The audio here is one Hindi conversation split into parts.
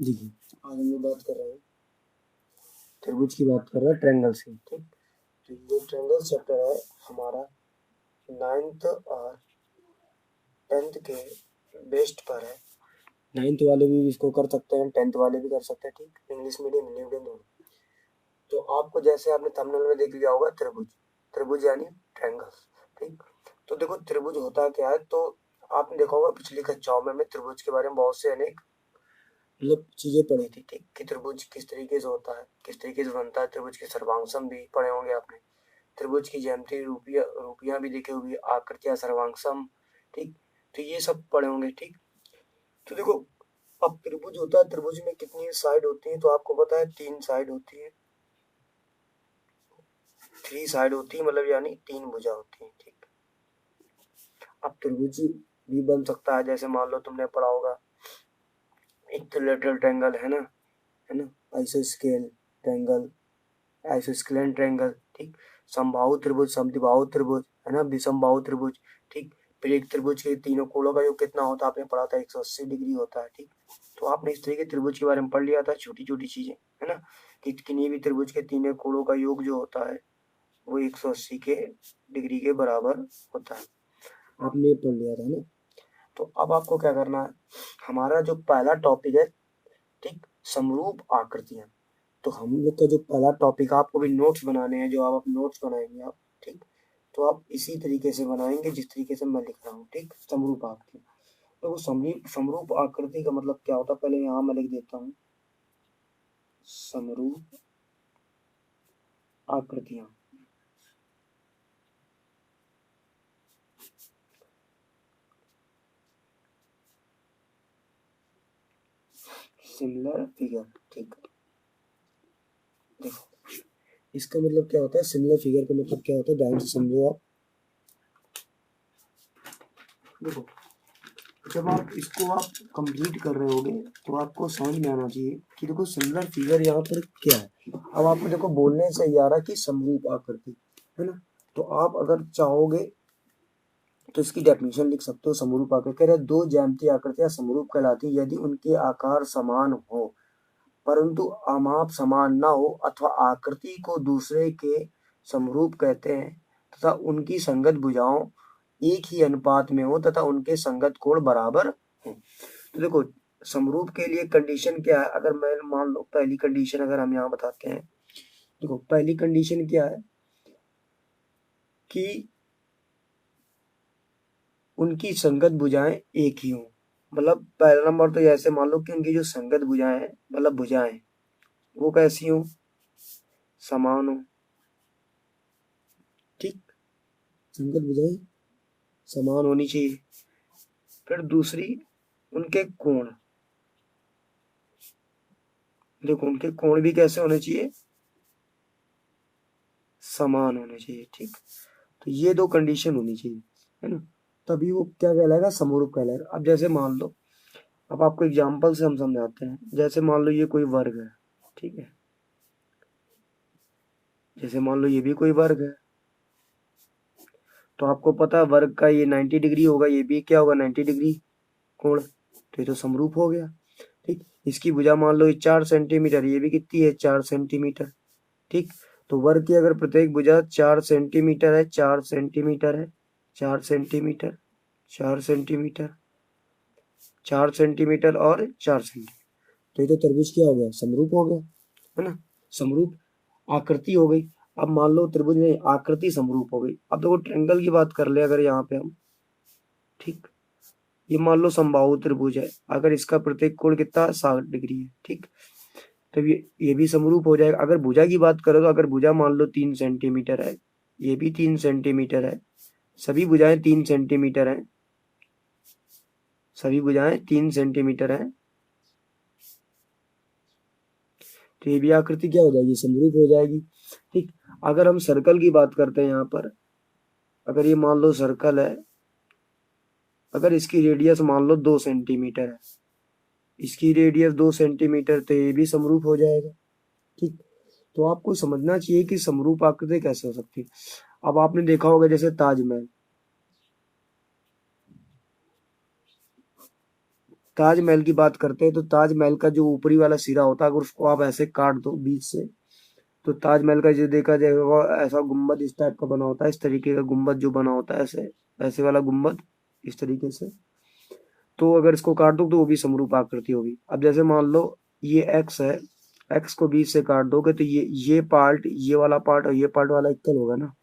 देखिए आज हम लोग बात कर रहे हैं त्रिभुज की बात कर रहे हैं ट्रायंगल से। ठीक, तो ये ट्रायंगल चैप्टर है हमारा 9th और 10th के बेस्ट पर है। 9th वाले भी इसको कर सकते हैं, 10th वाले भी कर सकते हैं। ठीक, इंग्लिश मीडियम हिंदी मीडियम दोनों। तो आपको जैसे आपने थंबनेल में देख लिया होगा त्रिभुज, त्रिभुज यानी ट्रायंगल। ठीक, तो देखो त्रिभुज होता क्या है, तो आपने देखा होगा पिछली कक्षाओं में त्रिभुज के बारे में बहुत से अनेक मतलब चीजें पढ़ी थी। ठीक, कि त्रिभुज किस तरीके से होता है, किस तरीके से बनता है, त्रिभुज के सर्वांगसम भी पढ़े होंगे आपने, त्रिभुज की ज्यामितीय रूपियां भी देखी होगी, आकृतियां, सर्वांगसम। ठीक, तो ये सब पढ़े होंगे। ठीक, तो देखो अब त्रिभुज होता है, त्रिभुज में कितनी साइड होती है, तो आपको पता है 3 साइड होती है, 3 साइड होती है, मतलब यानी 3 भुजा होती है। ठीक, अब त्रिभुज भी बन सकता है, जैसे मान लो तुमने पढ़ा होगा इक्विलैटरल ट्रायंगल है ना, आइसोस्केल ट्रायंगल, आइसोस्केलेन ट्रायंगल। ठीक, समबाहु त्रिभुज, समद्विबाहु त्रिभुज है ना, विषमबाहु त्रिभुज। ठीक, फिर एक त्रिभुज के तीनों कोणों का योग कितना होता है आपने पढ़ा था, 180 डिग्री होता है। ठीक, तो आपने इस तरह के त्रिभुज के बारे में पढ़ लिया था, छोटी छोटी चीजें है ना, कि किन्हीं भी त्रिभुज के तीनों कोणों का योग जो होता है वो 180 के डिग्री के बराबर होता है, आपने पढ़ लिया था ना। तो अब आपको क्या करना है, हमारा जो पहला टॉपिक है, ठीक, समरूप आकृतियां। तो हम लोग का जो पहला टॉपिक, आपको भी नोट्स बनाने हैं, जो आप नोट्स बनाएंगे आप। ठीक, तो आप इसी तरीके से बनाएंगे जिस तरीके से मैं लिख रहा हूँ। ठीक, समरूप आकृति। तो समरूप आकृति का मतलब क्या होता है, पहले यहाँ मैं लिख देता हूँ, समरूप आकृतियां। Similar figure. ठीक, देखो इसका मतलब क्या होता है, सिमिलर फिगर का मतलब क्या होता है, ध्यान से समझो आप। देखो जब आप इसको आप कंप्लीट कर रहे होगे तो आपको समझ में आना चाहिए कि देखो सिमिलर फिगर यहाँ पर क्या है। अब आपको देखो बोलने से ही आ रहा कि समरूप आकृति है ना, तो आप अगर चाहोगे तो इसकी डेफिनेशन लिख सकते हो। समरूप आकृति कह रहे हैं, दो ज्यामितीय आकृतियां समरूप कहलाती यदि उनके आकार समान हो परंतु आमाप समान न हो, अथवा आकृति को दूसरे के समरूप कहते हैं तथा उनकी संगत भुजाओं एक ही अनुपात में हो तथा उनके संगत कोण बराबर हो। तो देखो समरूप के लिए कंडीशन क्या है, अगर मैं मान लो पहली कंडीशन अगर हम यहाँ बताते हैं, देखो पहली कंडीशन क्या है कि उनकी संगत भुजाएं एक ही हों। मतलब पहला नंबर तो ऐसे मान लो कि उनकी जो संगत भुजाएं हैं, मतलब भुजाएं वो कैसी हो, समान हो। ठीक, संगत भुजाएं समान होनी चाहिए। फिर दूसरी, उनके कोण, देखो उनके कोण भी कैसे होने चाहिए, समान होने चाहिए। ठीक, तो ये दो कंडीशन होनी चाहिए है ना, तभी वो क्या कहलाएगा, समरूप कहलाएगा। अब जैसे मान लो, अब आपको एग्जांपल से हम समझाते हैं, जैसे मान लो ये कोई वर्ग है। ठीक है, जैसे मान लो ये भी कोई वर्ग है, तो आपको पता है वर्ग का ये 90 डिग्री होगा, ये भी क्या होगा 90 डिग्री कोण, तो ये तो समरूप हो गया। ठीक, इसकी भुजा मान लो ये 4 सेंटीमीटर, ये भी कितनी है 4 सेंटीमीटर। ठीक, तो वर्ग की अगर प्रत्येक भुजा 4 सेंटीमीटर है, 4 सेंटीमीटर है, 4 सेंटीमीटर, 4 सेंटीमीटर, 4 सेंटीमीटर और 4 सेंटीमीटर, तो ये तो त्रिभुज क्या हो गया, समरूप हो गया है ना, समरूप आकृति हो गई। अब मान लो त्रिभुज में आकृति समरूप हो गई। अब देखो ट्रायंगल की बात कर ले अगर यहाँ पे हम, ठीक, ये मान लो समबाहु त्रिभुज है, अगर इसका प्रत्येक कोण कितना 60 डिग्री है। ठीक, तब ये भी समरूप हो जाएगा। अगर भुजा की बात करो तो अगर भुजा मान लो 3 सेंटीमीटर है, ये भी 3 सेंटीमीटर है, सभी भुजाएं 3 सेंटीमीटर हैं, सभी भुजाएं 3 सेंटीमीटर हैं, तो ये भी आकृति क्या हो जाएगी, समरूप हो जाएगी। ठीक, अगर हम सर्कल की बात करते हैं यहाँ पर, अगर ये मान लो सर्कल है, अगर इसकी रेडियस मान लो 2 सेंटीमीटर है, इसकी रेडियस 2 सेंटीमीटर, तो ये भी समरूप हो जाएगा। ठीक, तो आपको समझना चाहिए कि समरूप आकृति कैसे हो सकती है। अब आपने देखा होगा जैसे ताजमहल, ताजमहल की बात करते हैं तो ताजमहल का जो ऊपरी वाला सिरा होता है, अगर उसको आप ऐसे काट दो बीच से, तो ताजमहल का जो देखा जाएगा ऐसा गुम्बद इस टाइप का बना होता है, इस तरीके का गुम्बद जो बना होता है, ऐसे ऐसे वाला गुम्बद इस तरीके से। तो अगर इसको काट दो तो वो भी समरूप आकृति होगी। अब जैसे मान लो ये एक्स है, एक्स को बीच से काट दोगे तो ये पार्ट, ये वाला पार्ट और ये पार्ट वाला इक्वल होगा ना।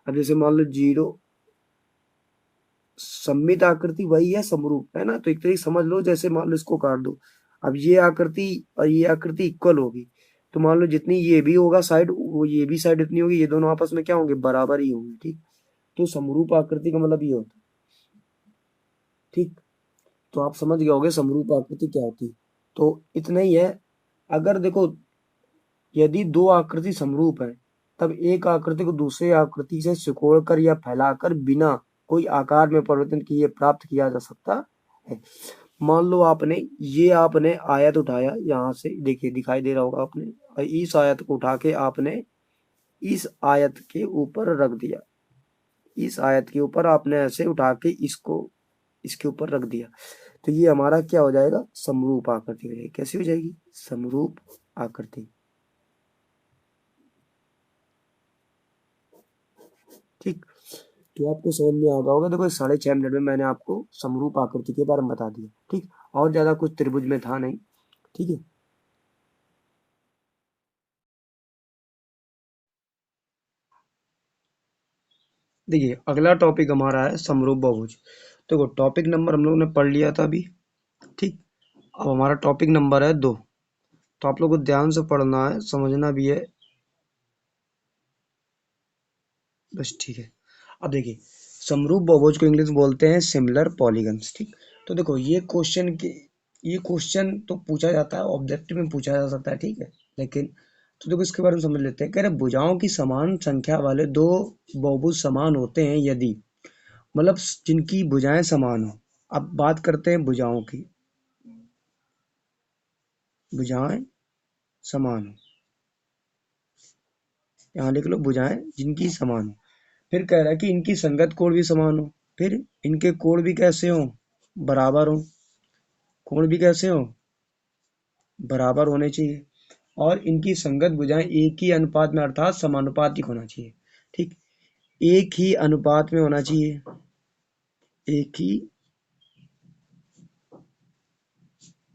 अब जैसे मान लो जीरो, सममित आकृति वही है समरूप, है ना। तो एक तरीके समझ लो, जैसे मान लो इसको काट दो, अब ये आकृति और ये आकृति इक्वल होगी, तो मान लो जितनी ये भी होगा साइड, वो ये भी साइड इतनी होगी, ये दोनों आपस में क्या होंगे, बराबर ही होंगे, ठीक। तो समरूप आकृति का मतलब ये होता है, ठीक। तो आप समझ गए होगे समरूप आकृति क्या होती है। तो इतना ही है। अगर देखो, यदि दो आकृति समरूप है, तब एक आकृति को दूसरे आकृति से सिकोड़कर या फैलाकर बिना कोई आकार में परिवर्तन किए प्राप्त किया जा सकता है। मान लो आपने आयत उठाया, यहाँ से देखिए दिखाई दे रहा होगा आपने, और इस आयत को उठा के आपने इस आयत के ऊपर रख दिया, इस आयत के ऊपर आपने ऐसे उठा के इसको इसके ऊपर रख दिया, तो ये हमारा क्या हो जाएगा, समरूप आकृति हो जाएगी। कैसी हो जाएगी, समरूप आकृति, ठीक। तो आपको समझ में आ गया होगा। देखो 6.5 मिनट में मैंने आपको समरूप आकृति के बारे में बता दिया, ठीक। और ज्यादा कुछ त्रिभुज में था नहीं, ठीक है। देखिए अगला टॉपिक हमारा है समरूप बहुभुज। देखो टॉपिक नंबर हम लोगों ने पढ़ लिया था अभी, ठीक। अब हमारा टॉपिक नंबर है 2। तो आप लोग को ध्यान से पढ़ना है, समझना भी है, बस ठीक है। अब देखिए समरूप बहुभुज को इंग्लिश में बोलते हैं सिमिलर पॉलीगन्स, ठीक। तो देखो ये क्वेश्चन तो पूछा जाता है, ऑब्जेक्टिव में पूछा जा सकता है, ठीक है। लेकिन तो देखो इसके बारे में समझ लेते हैं। कह रहे भुजाओं की समान संख्या वाले दो बहुभुज समान होते हैं यदि, मतलब जिनकी भुजाएं समान हो। अब बात करते हैं भुजाओं की, भुजाएं समान हो, यहाँ लिख लो भुजाएं जिनकी समान हो। फिर कह रहा है कि इनकी संगत कोण भी समान हो, फिर इनके कोण भी कैसे हो, बराबर हो, कोण भी कैसे हो, बराबर होने चाहिए, और इनकी संगत भुजाएं एक ही अनुपात में अर्थात समानुपातिक होना चाहिए, ठीक। एक ही अनुपात में होना चाहिए, एक ही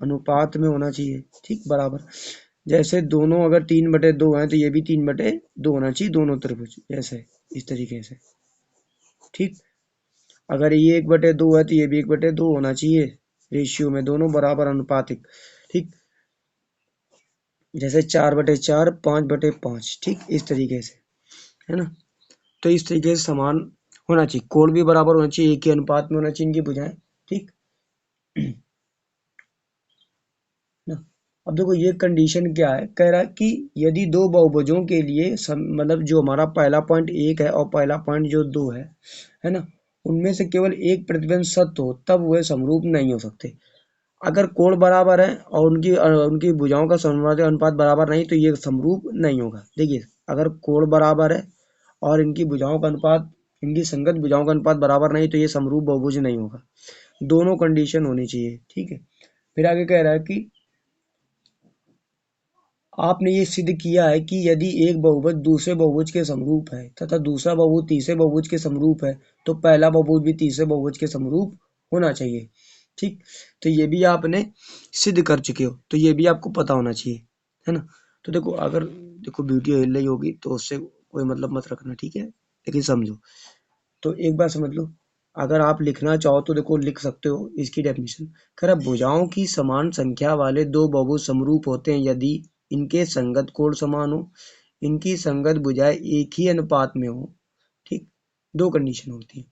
अनुपात में होना चाहिए, ठीक, बराबर। जैसे दोनों अगर 3/2 हैं तो ये भी 3/2 होना चाहिए दोनों त्रिभुज, जैसे इस तरीके से, ठीक। अगर ये 1/2 है तो ये भी 1/2 होना चाहिए, रेशियो में दोनों बराबर अनुपातिक, ठीक। जैसे 4/4, 5/5, ठीक, इस तरीके से, है ना। तो इस तरीके से समान होना चाहिए, कोण भी बराबर होना चाहिए, एक ही अनुपात में होना चाहिए इनकी भुजाएं, ठीक ना। अब देखो ये कंडीशन क्या है, कह रहा है कि यदि दो बहुभुजों के लिए मतलब जो हमारा पहला पॉइंट 1 है और पहला पॉइंट जो 2 है ना, उनमें से केवल एक प्रतिबिंब सत्य हो तब वह समरूप नहीं हो सकते। अगर कोण बराबर है और उनकी भुजाओं का समानुपातिक अनुपात बराबर नहीं तो ये समरूप नहीं होगा। देखिए अगर कोण बराबर है और इनकी भुजाओं का अनुपात, इनकी संगत भुजाओं का अनुपात बराबर नहीं तो ये समरूप बहुभुज नहीं होगा। दोनों कंडीशन होनी चाहिए, ठीक है। फिर आगे कह रहा है कि आपने ये सिद्ध किया है कि यदि एक बहुभुज दूसरे बहुभुज के समरूप है तथा दूसरा बहुभुज तीसरे बहुभुज के समरूप है तो पहला बहुभुज भी तीसरे बहुभुज के समरूप होना चाहिए, ठीक। तो ये भी आपने सिद्ध कर चुके हो, तो ये भी आपको पता होना चाहिए, है ना। तो देखो अगर देखो वीडियो हिल रही होगी तो उससे कोई मतलब मत रखना, ठीक है, लेकिन समझो। तो एक बार समझ लो, अगर आप लिखना चाहो तो देखो लिख सकते हो इसकी डेफिनेशन। खैर भुजाओं की समान संख्या वाले दो बहुभुज समरूप होते हैं यदि इनके संगत कोण समान हो, इनकी संगत भुजाएं एक ही अनुपात में हो, ठीक। दो कंडीशन होती है।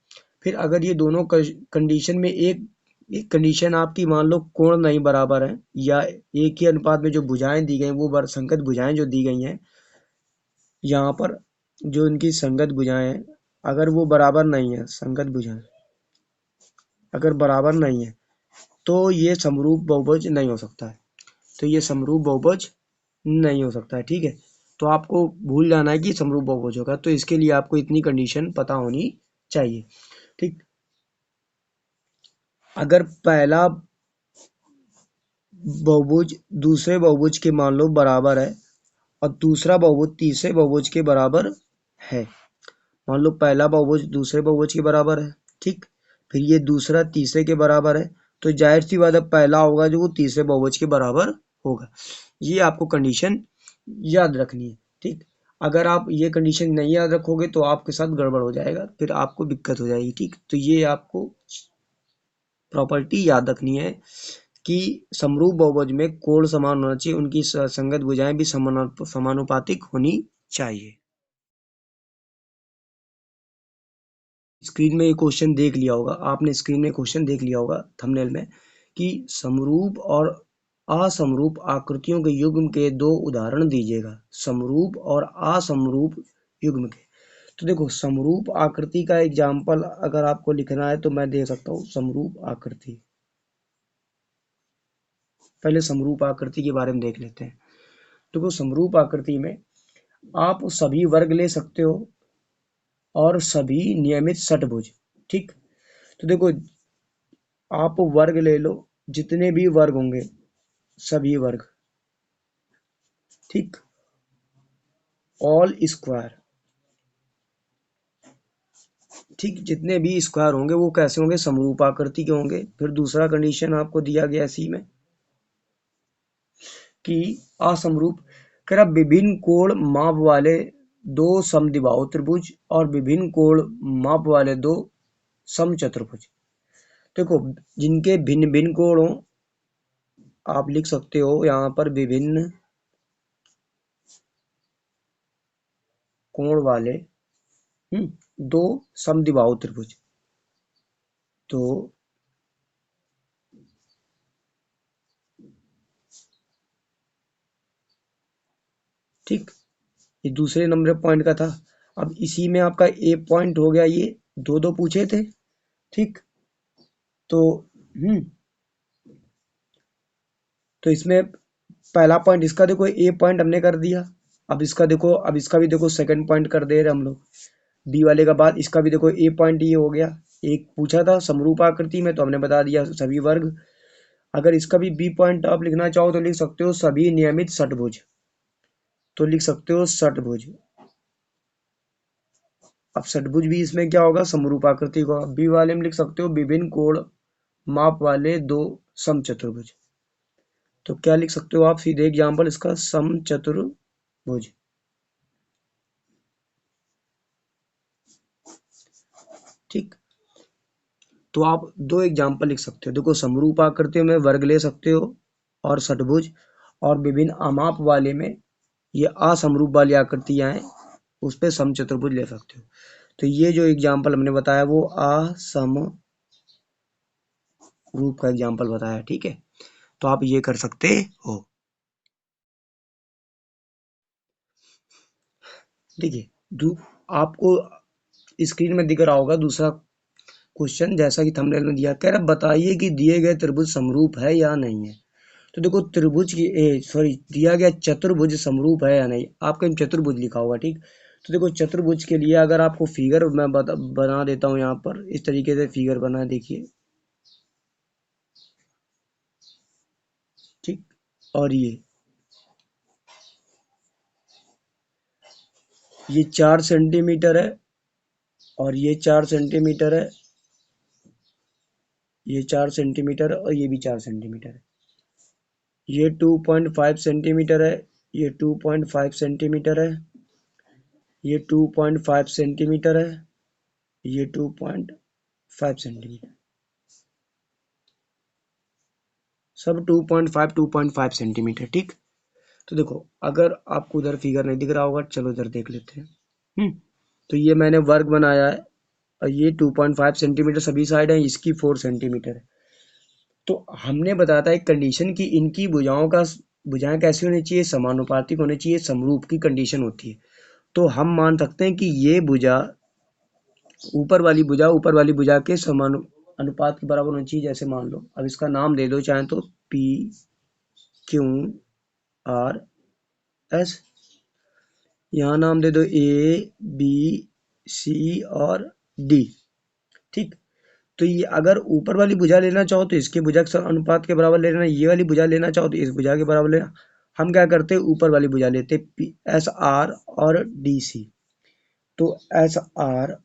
फिर अगर ये दोनों कंडीशन में एक कंडीशन आपकी मान लो कोण नहीं बराबर है या एक ही अनुपात में जो भुजाएं दी गई वो संगत भुजाएं जो दी गई हैं यहाँ पर, जो इनकी संगत भुजाएं हैं अगर वो बराबर नहीं है, संगत भुजाएं अगर बराबर नहीं है तो ये समरूप बहुभुज नहीं हो सकता है, तो ये समरूप बहुभुज नहीं हो सकता है, ठीक है। तो आपको भूल जाना है कि समरूप बहुभुज होगा, तो इसके लिए आपको इतनी कंडीशन पता होनी चाहिए, ठीक। अगर पहला बहुभुज दूसरे बहुभुज के मान लो बराबर है और दूसरा बहुभुज तीसरे बहुभुज के बराबर है। मान लो पहला बहुभुज दूसरे बहुभुज के बराबर है, ठीक, फिर ये दूसरा तीसरे के बराबर है, तो जाहिर सी बात है पहला होगा जो वो तीसरे बहुभुज के बराबर होगा। ये आपको कंडीशन याद रखनी है, ठीक। अगर आप ये कंडीशन नहीं याद रखोगे तो आपके साथ गड़बड़ हो जाएगा, फिर आपको दिक्कत हो जाएगी, ठीक। तो ये आपको प्रॉपर्टी याद रखनी है कि समरूप बहुभुज में कोण समान होना चाहिए, उनकी संगत भुजाएं भी समानुपातिक होनी चाहिए। स्क्रीन में ये क्वेश्चन देख लिया होगा आपने, स्क्रीन में क्वेश्चन देख लिया होगा थंबनेल में कि समरूप और असमरूप आकृतियों के युग्म के दो उदाहरण दीजिएगा। समरूप और असमरूप युग्म के, तो देखो समरूप आकृति का एग्जाम्पल अगर आपको लिखना है तो मैं दे सकता हूँ समरूप आकृति। पहले समरूप आकृति के बारे में देख लेते हैं। देखो समरूप आकृति में आप सभी वर्ग ले सकते हो और सभी नियमित षटभुज, ठीक। तो देखो आप वर्ग ले लो, जितने भी वर्ग होंगे सभी वर्ग, ठीक, ऑल स्क्वायर, ठीक, जितने भी स्क्वायर होंगे वो कैसे होंगे, समरूप आकृति के होंगे। फिर दूसरा कंडीशन आपको दिया गया इसी में कि असमरूप, कर विभिन्न कोण माप वाले दो समद्विबाहु त्रिभुज और विभिन्न कोण माप वाले दो समचतुर्भुज। देखो जिनके भिन्न भिन्न कोण हो, आप लिख सकते हो यहाँ पर विभिन्न कोण वाले दो समद्विबाहु त्रिभुज। तो ठीक, ये दूसरे नंबर पॉइंट का था। अब इसी में आपका ए पॉइंट हो गया, ये दो दो पूछे थे, ठीक। तो तो इसमें पहला पॉइंट इसका देखो ए पॉइंट हमने कर दिया। अब इसका देखो, अब इसका भी देखो सेकंड पॉइंट कर दे रहे हम लोग बी वाले का बाद, इसका भी देखो ए पॉइंट ये हो गया। एक पूछा था समरूप आकृति में तो हमने बता दिया सभी वर्ग। अगर इसका भी बी पॉइंट आप लिखना चाहो तो लिख सकते हो सभी नियमित षटभुज, तो लिख सकते हो षटभुज। अब षटभुज भी इसमें क्या होगा, समरूप आकृति को। बी वाले में लिख सकते हो विभिन्न कोण माप वाले दो समचतुर्भुज। तो क्या लिख सकते हो आप सीधे एग्जाम्पल इसका, समचतुर्भुज, ठीक। तो आप दो एग्जाम्पल लिख सकते हो। देखो समरूप आकृतियों में वर्ग ले सकते हो और षटभुज, और विभिन्न अमाप वाले में ये असमरूप वाली आकृतियां हैं उस पे समचतुर्भुज ले सकते हो। तो ये जो एग्जाम्पल हमने बताया वो असमरूप का एग्जाम्पल बताया, ठीक है। तो आप ये कर सकते हो। देखिए आपको स्क्रीन में दिख रहा होगा दूसरा क्वेश्चन, जैसा कि थंबनेल में दिया, कह रहा बताइए कि दिए गए त्रिभुज समरूप है या नहीं है। तो देखो त्रिभुज की सॉरी दिया गया चतुर्भुज समरूप है या नहीं, आपका चतुर्भुज लिखा होगा, ठीक। तो देखो चतुर्भुज के लिए अगर आपको फिगर मैं बना देता हूँ यहाँ पर, इस तरीके से फिगर बना देखिए, ठीक। और ये 4 सेंटीमीटर है और ये 4 सेंटीमीटर है, ये 4 सेंटीमीटर और ये भी 4 सेंटीमीटर है। ये 2.5 सेंटीमीटर है, ये 2.5 सेंटीमीटर है, ये 2.5 सेंटीमीटर है, ये 2.5 सेंटीमीटर, सब 2.5 सेंटीमीटर, ठीक। तो देखो अगर आपको उधर फिगर नहीं दिख रहा होगा, चलो इधर देख लेते हैं। तो ये मैंने वर्ग बनाया है और ये 2.5 सेंटीमीटर सभी साइड है, इसकी 4 सेंटीमीटर है। तो हमने बताया था एक कंडीशन कि इनकी भुजाएं कैसी होनी चाहिए, समानुपातिक होनी चाहिए, समरूप की कंडीशन होती है। तो हम मान सकते हैं कि ये भुजा ऊपर वाली भुजा के समान अनुपात के बराबर होनी चाहिए। जैसे मान लो अब इसका नाम दे दो चाहे तो पी क्यू आर एस, यहाँ नाम दे दो ए बी सी और डी, ठीक। तो ये अगर ऊपर वाली भुजा लेना चाहो तो इसके भुजा के अनुपात के बराबर लेना, ये वाली भुजा लेना चाहो तो इस भुजा के बराबर लेना। हम क्या करते हैं, ऊपर वाली भुजा लेते एस आर और डी सी। तो एस आर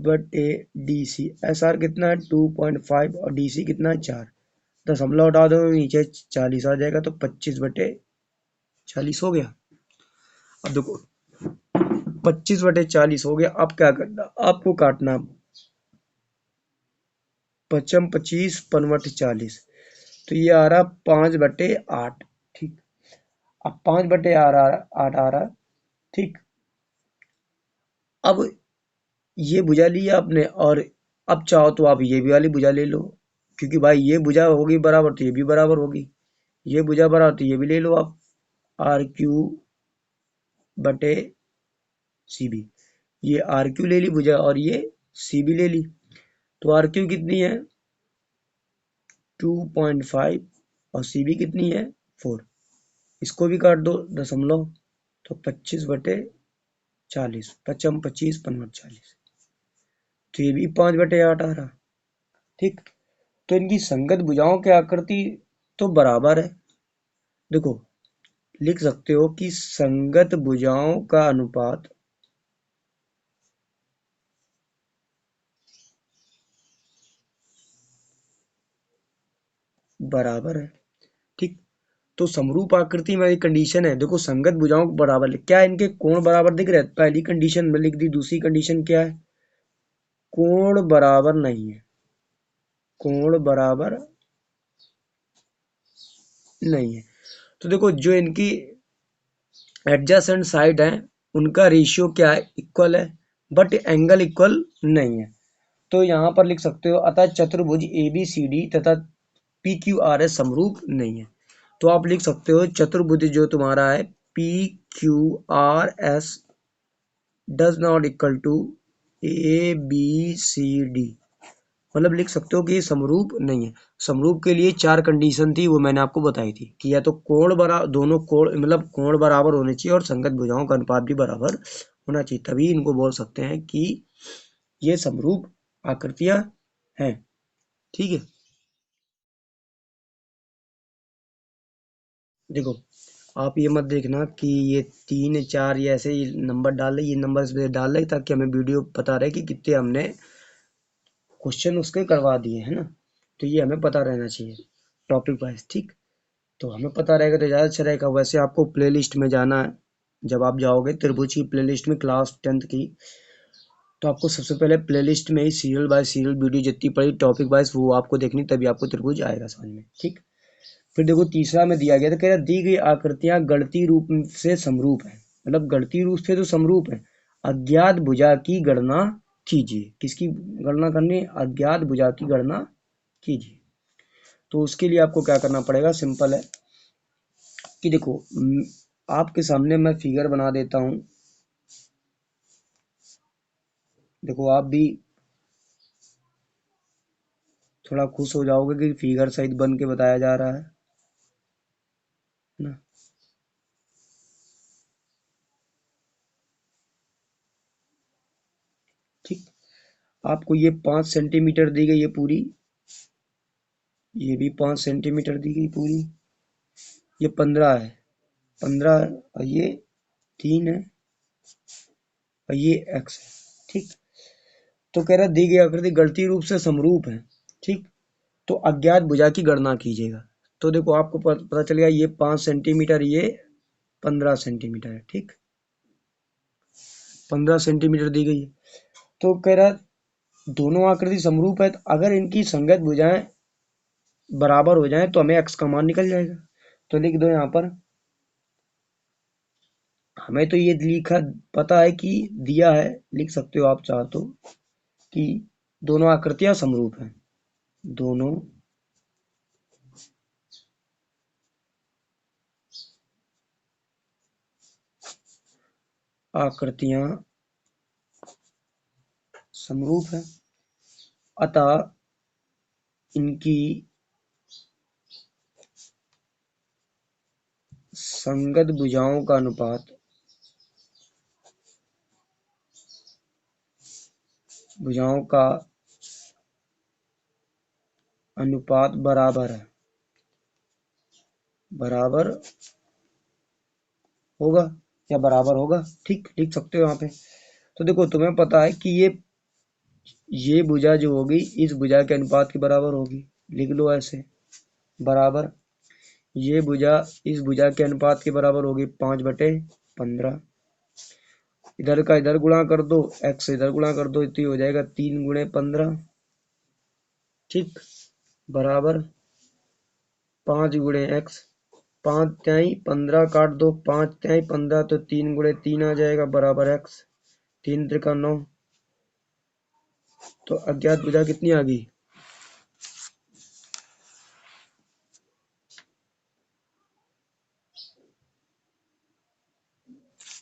बटे डी सी, एस आर कितना है 2.5 और डी सी कितना है 4। दशमलव हटा दो नीचे 40 आ जाएगा, तो 25/40 हो गया। अब देखो 25/40 हो गया। अब क्या करना, आपको काटना 25 पंवट 40, तो ये आ रहा 5/8। ठीक, अब 5/8 आ रहा। ठीक, अब ये भुजा लिया आपने, और अब चाहो तो आप ये भी वाली भुजा ले लो, क्योंकि भाई ये भुजा होगी बराबर तो ये भी बराबर होगी, ये भुजा बराबर तो ये भी ले लो आप, आर क्यू बटे सी बी। ये आर क्यू ले ली भुजा और ये सी बी ले ली, तो आर क्यू कितनी है 2.5 और सी बी कितनी है 4। इसको भी काट दो दशमलव, तो 25/40, 25 पंवट 40, तो ये भी 5/8 आ रहा। ठीक, तो इनकी संगत भुजाओं की आकृति तो बराबर है। देखो लिख सकते हो कि संगत भुजाओं का अनुपात बराबर है। ठीक, तो समरूप आकृति में एक कंडीशन है, देखो संगत भुजाओं को बराबर क्या है, इनके कोण बराबर दिख रहे हैं, पहली कंडीशन में लिख दी। दूसरी कंडीशन क्या है, कोण बराबर नहीं है, कोण बराबर नहीं है। तो देखो जो इनकी एडजेसेंट साइड है उनका रेशियो क्या है, इक्वल है, बट एंगल इक्वल नहीं है। तो यहाँ पर लिख सकते हो अतः चतुर्भुज ए बी सी डी तथा पी क्यू आर एस समरूप नहीं है। तो आप लिख सकते हो चतुर्भुज जो तुम्हारा है P Q R S does not equal to A B C D, मतलब लिख सकते हो कि ये समरूप नहीं है। समरूप के लिए 4 कंडीशन थी, वो मैंने आपको बताई थी कि या तो कोण बराबर, दोनों कोण मतलब कोण बराबर होने चाहिए और संगत भुजाओं का अनुपात भी बराबर होना चाहिए, तभी इनको बोल सकते हैं कि ये समरूप आकृतियां हैं। ठीक है, देखो आप ये मत देखना कि ये 3 4 ये ऐसे ही नंबर डाल रहे, ये नंबर इसमें डाल रहे ताकि हमें वीडियो पता रहे कि कितने हमने क्वेश्चन उसके करवा दिए है ना। तो ये हमें पता रहना चाहिए टॉपिक वाइज। ठीक, तो हमें पता रहेगा तो ज़्यादा अच्छा रहेगा। वैसे आपको प्लेलिस्ट में जाना है, जब आप जाओगे त्रिभुज की प्लेलिस्ट में क्लास 10th की, तो आपको सबसे पहले प्लेलिस्ट में ही सीरियल बाय सीरियल वीडियो जितनी पड़ी टॉपिक वाइज वो आपको देखनी, तभी आपको त्रिभुज आएगा समझ में। ठीक, फिर देखो तीसरा में दिया गया, तो कह रहा दी गई आकृतियां गणितीय रूप से समरूप है, मतलब गणितीय रूप से तो समरूप है। अज्ञात भुजा की गणना कीजिए, किसकी गणना करनी है, अज्ञात भुजा की गणना कीजिए। तो उसके लिए आपको क्या करना पड़ेगा, सिंपल है कि देखो आपके सामने मैं फिगर बना देता हूं, देखो आप भी थोड़ा खुश हो जाओगे कि फिगर सहित बन के बताया जा रहा है ना। ठीक, आपको ये 5 सेंटीमीटर दी गई है पूरी, ये भी 5 सेंटीमीटर दी गई पूरी, ये 15 है, 15 है, और ये 3 है, और ये x है। ठीक, तो कह रहा दी गई आकृति गणितीय रूप से समरूप है। ठीक, तो अज्ञात भुजा की गणना कीजिएगा। तो देखो आपको पता चलेगा ये 5 सेंटीमीटर, ये 15 सेंटीमीटर है। ठीक, 15 सेंटीमीटर दी गई है। तो कह रहा दोनों आकृति समरूप है, तो अगर इनकी संगत भुजाएं बराबर हो जाएं तो हमें x का मान निकल जाएगा। तो लिख दो यहाँ पर, हमें तो ये लिखा पता है कि दिया है, लिख सकते हो आप चाहो तो कि दोनों आकृतियां समरूप हैं, दोनों आकृतियां समरूप हैं, अतः इनकी संगत भुजाओं का अनुपात भुजाओं का अनुपात बराबर है, बराबर होगा या बराबर होगा, ठीक लिख सकते हो यहाँ पे। तो देखो तुम्हें पता है कि ये भुजा जो होगी इस भुजा के अनुपात के बराबर होगी, लिख लो ऐसे, बराबर ये भुजा इस भुजा के अनुपात के बराबर होगी 5/15। इधर का इधर गुणा कर दो, x से इधर गुणा कर दो, तो ये हो जाएगा 3 × 15, ठीक, बराबर 5 × x, 5×3 = 15 काट दो, 5×3 = 15, तो 3 × 3 आ जाएगा बराबर x, 3×3 = 9। तो अज्ञात भुजा कितनी आ गई?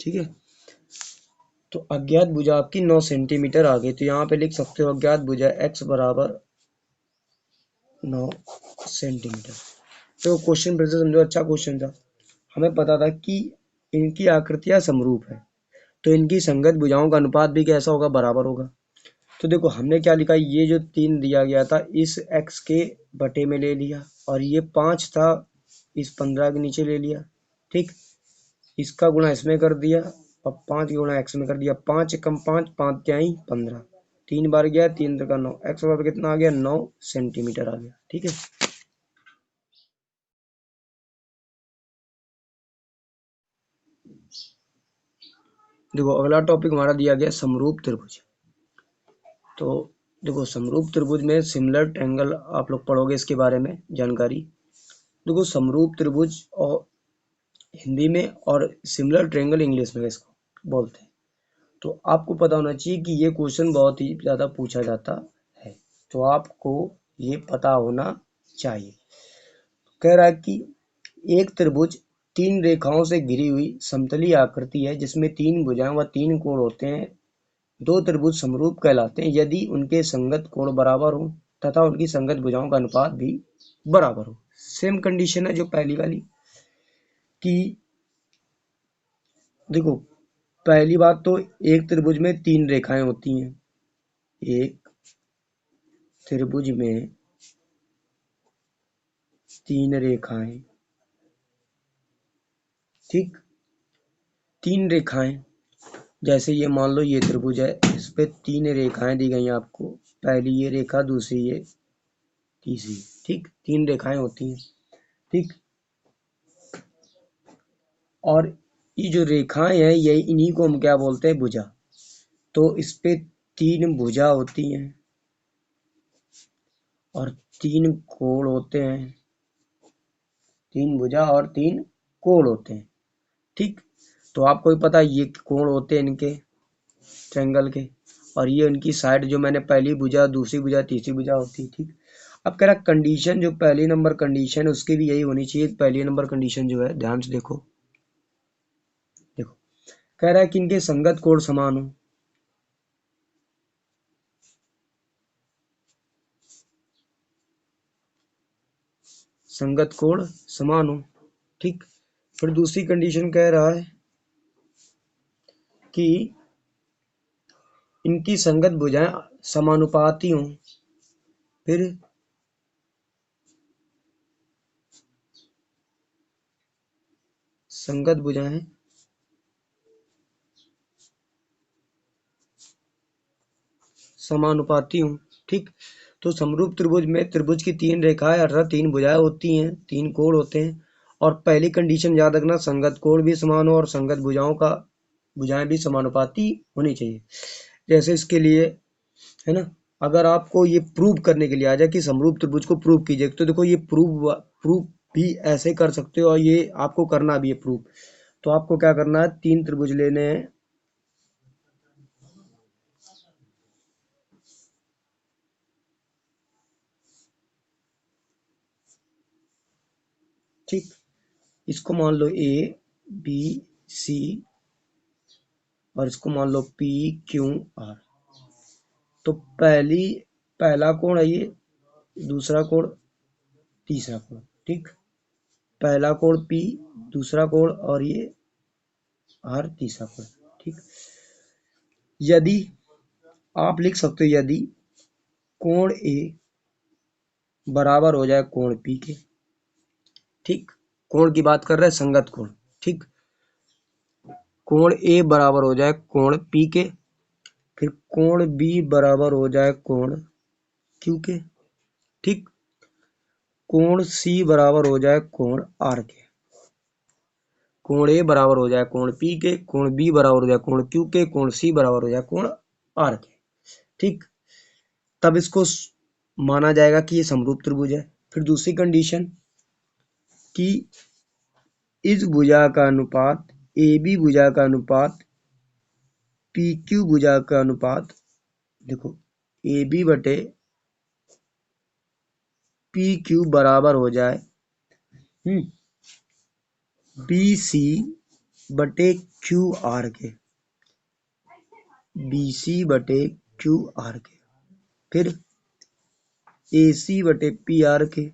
ठीक है, तो अज्ञात भुजा आपकी 9 सेंटीमीटर आ गई। तो यहाँ पे लिख सकते हो अज्ञात भुजा x बराबर 9 सेंटीमीटर। तो क्वेश्चन फिर से समझो, अच्छा क्वेश्चन था। हमें पता था कि इनकी आकृतियां समरूप है, तो इनकी संगत भुजाओं का अनुपात भी कैसा होगा? बराबर होगा। तो देखो हमने क्या लिखा, ये जो 3 दिया गया था इस x के बटे में ले लिया, और ये 5 था इस 15 के नीचे ले लिया, ठीक, इसका गुणा इसमें कर दिया और 5 गुणा x में कर दिया, 5 × 5 = 5 × 15, 3 बार गया, 3×3 = 9, x बराबर कितना आ गया? 9 सेंटीमीटर आ गया, ठीक है। देखो अगला टॉपिक हमारा दिया गया समरूप त्रिभुज। तो देखो समरूप त्रिभुज में सिमिलर ट्रायंगल आप लोग पढ़ोगे, इसके बारे में जानकारी। देखो समरूप त्रिभुज और हिंदी में और सिमिलर ट्रायंगल इंग्लिश में इसको बोलते हैं। तो आपको पता होना चाहिए कि ये क्वेश्चन बहुत ही ज़्यादा पूछा जाता है, तो आपको ये पता होना चाहिए। कह रहा है कि एक त्रिभुज 3 रेखाओं से घिरी हुई समतलीय आकृति है जिसमें 3 भुजाएं व 3 कोण होते हैं। 2 त्रिभुज समरूप कहलाते हैं यदि उनके संगत कोण बराबर हो तथा उनकी संगत भुजाओं का अनुपात भी बराबर हो। सेम कंडीशन है जो पहली वाली कि देखो पहली बात तो एक त्रिभुज में 3 रेखाएं होती हैं, एक त्रिभुज में 3 रेखाएं, ठीक, 3 रेखाएं, जैसे ये मान लो ये त्रिभुज है, इस पे 3 रेखाएं दी गई आपको, पहली ये रेखा, दूसरी ये, तीसरी, ठीक, 3 रेखाएं होती हैं, ठीक। और ये जो रेखाएं हैं ये इन्हीं को हम क्या बोलते हैं? भुजा। तो इस पे 3 भुजा होती हैं और 3 कोण होते हैं, 3 भुजा और 3 कोण होते हैं, ठीक। तो आपको भी पता है ये कोण होते हैं इनके ट्रायंगल के, और ये उनकी साइड जो मैंने पहली भुजा, दूसरी भुजा, तीसरी भुजा होती है, ठीक। अब कह रहा कंडीशन, जो पहली नंबर कंडीशन है उसकी भी यही होनी चाहिए। पहली नंबर कंडीशन जो है ध्यान से देखो, देखो कह रहा है कि इनके संगत कोण समान हो, संगत कोण समान हो, ठीक। फिर दूसरी कंडीशन कह रहा है कि इनकी संगत भुजाएं समानुपाती हों, फिर संगत भुजाएं समानुपाती हों, ठीक। तो समरूप त्रिभुज में त्रिभुज की 3 रेखाएं अर्थात 3 भुजाएं होती हैं, 3 कोण होते हैं, और पहली कंडीशन याद रखना संगत कोण भी समान हो और संगत भुजाएं भी समानुपाती होनी चाहिए। जैसे इसके लिए है ना, अगर आपको ये प्रूव करने के लिए आ जाए कि समरूप त्रिभुज को प्रूव कीजिए, तो देखो ये प्रूव भी ऐसे कर सकते हो और ये आपको करना भी है प्रूव। तो आपको क्या करना है, 3 त्रिभुज लेने हैं, ठीक। इसको मान लो ए बी सी और इसको मान लो पी क्यू आर। तो पहला कोण है ये, दूसरा कोण, तीसरा कोण, ठीक। पहला कोण पी, दूसरा कोण और ये आर, तीसरा कोण, ठीक। यदि आप लिख सकते हो यदि कोण ए बराबर हो जाए कोण पी के। ठीक, कोण की बात कर रहे हैं, संगत कोण। ठीक, कोण ए बराबर हो जाए कोण पी के, फिर कोण बी बराबर हो जाए कोण क्यू के। ठीक, कोण सी बराबर हो जाए कोण आर के। कोण ए बराबर हो जाए कोण पी के, कोण बी बराबर हो जाए कोण क्यू के, कोण सी बराबर हो जाए कोण आर के। ठीक, तब इसको माना जाएगा कि ये समरूप त्रिभुज है। फिर दूसरी कंडीशन कि इस भुजा का अनुपात ए बी भुजा का अनुपात पी क्यू भुजा का अनुपात, देखो ए बी बटे पी क्यू बराबर हो जाए बी सी बटे क्यू आर के, बी सी बटे क्यू आर के, फिर ए सी बटे पी आर के।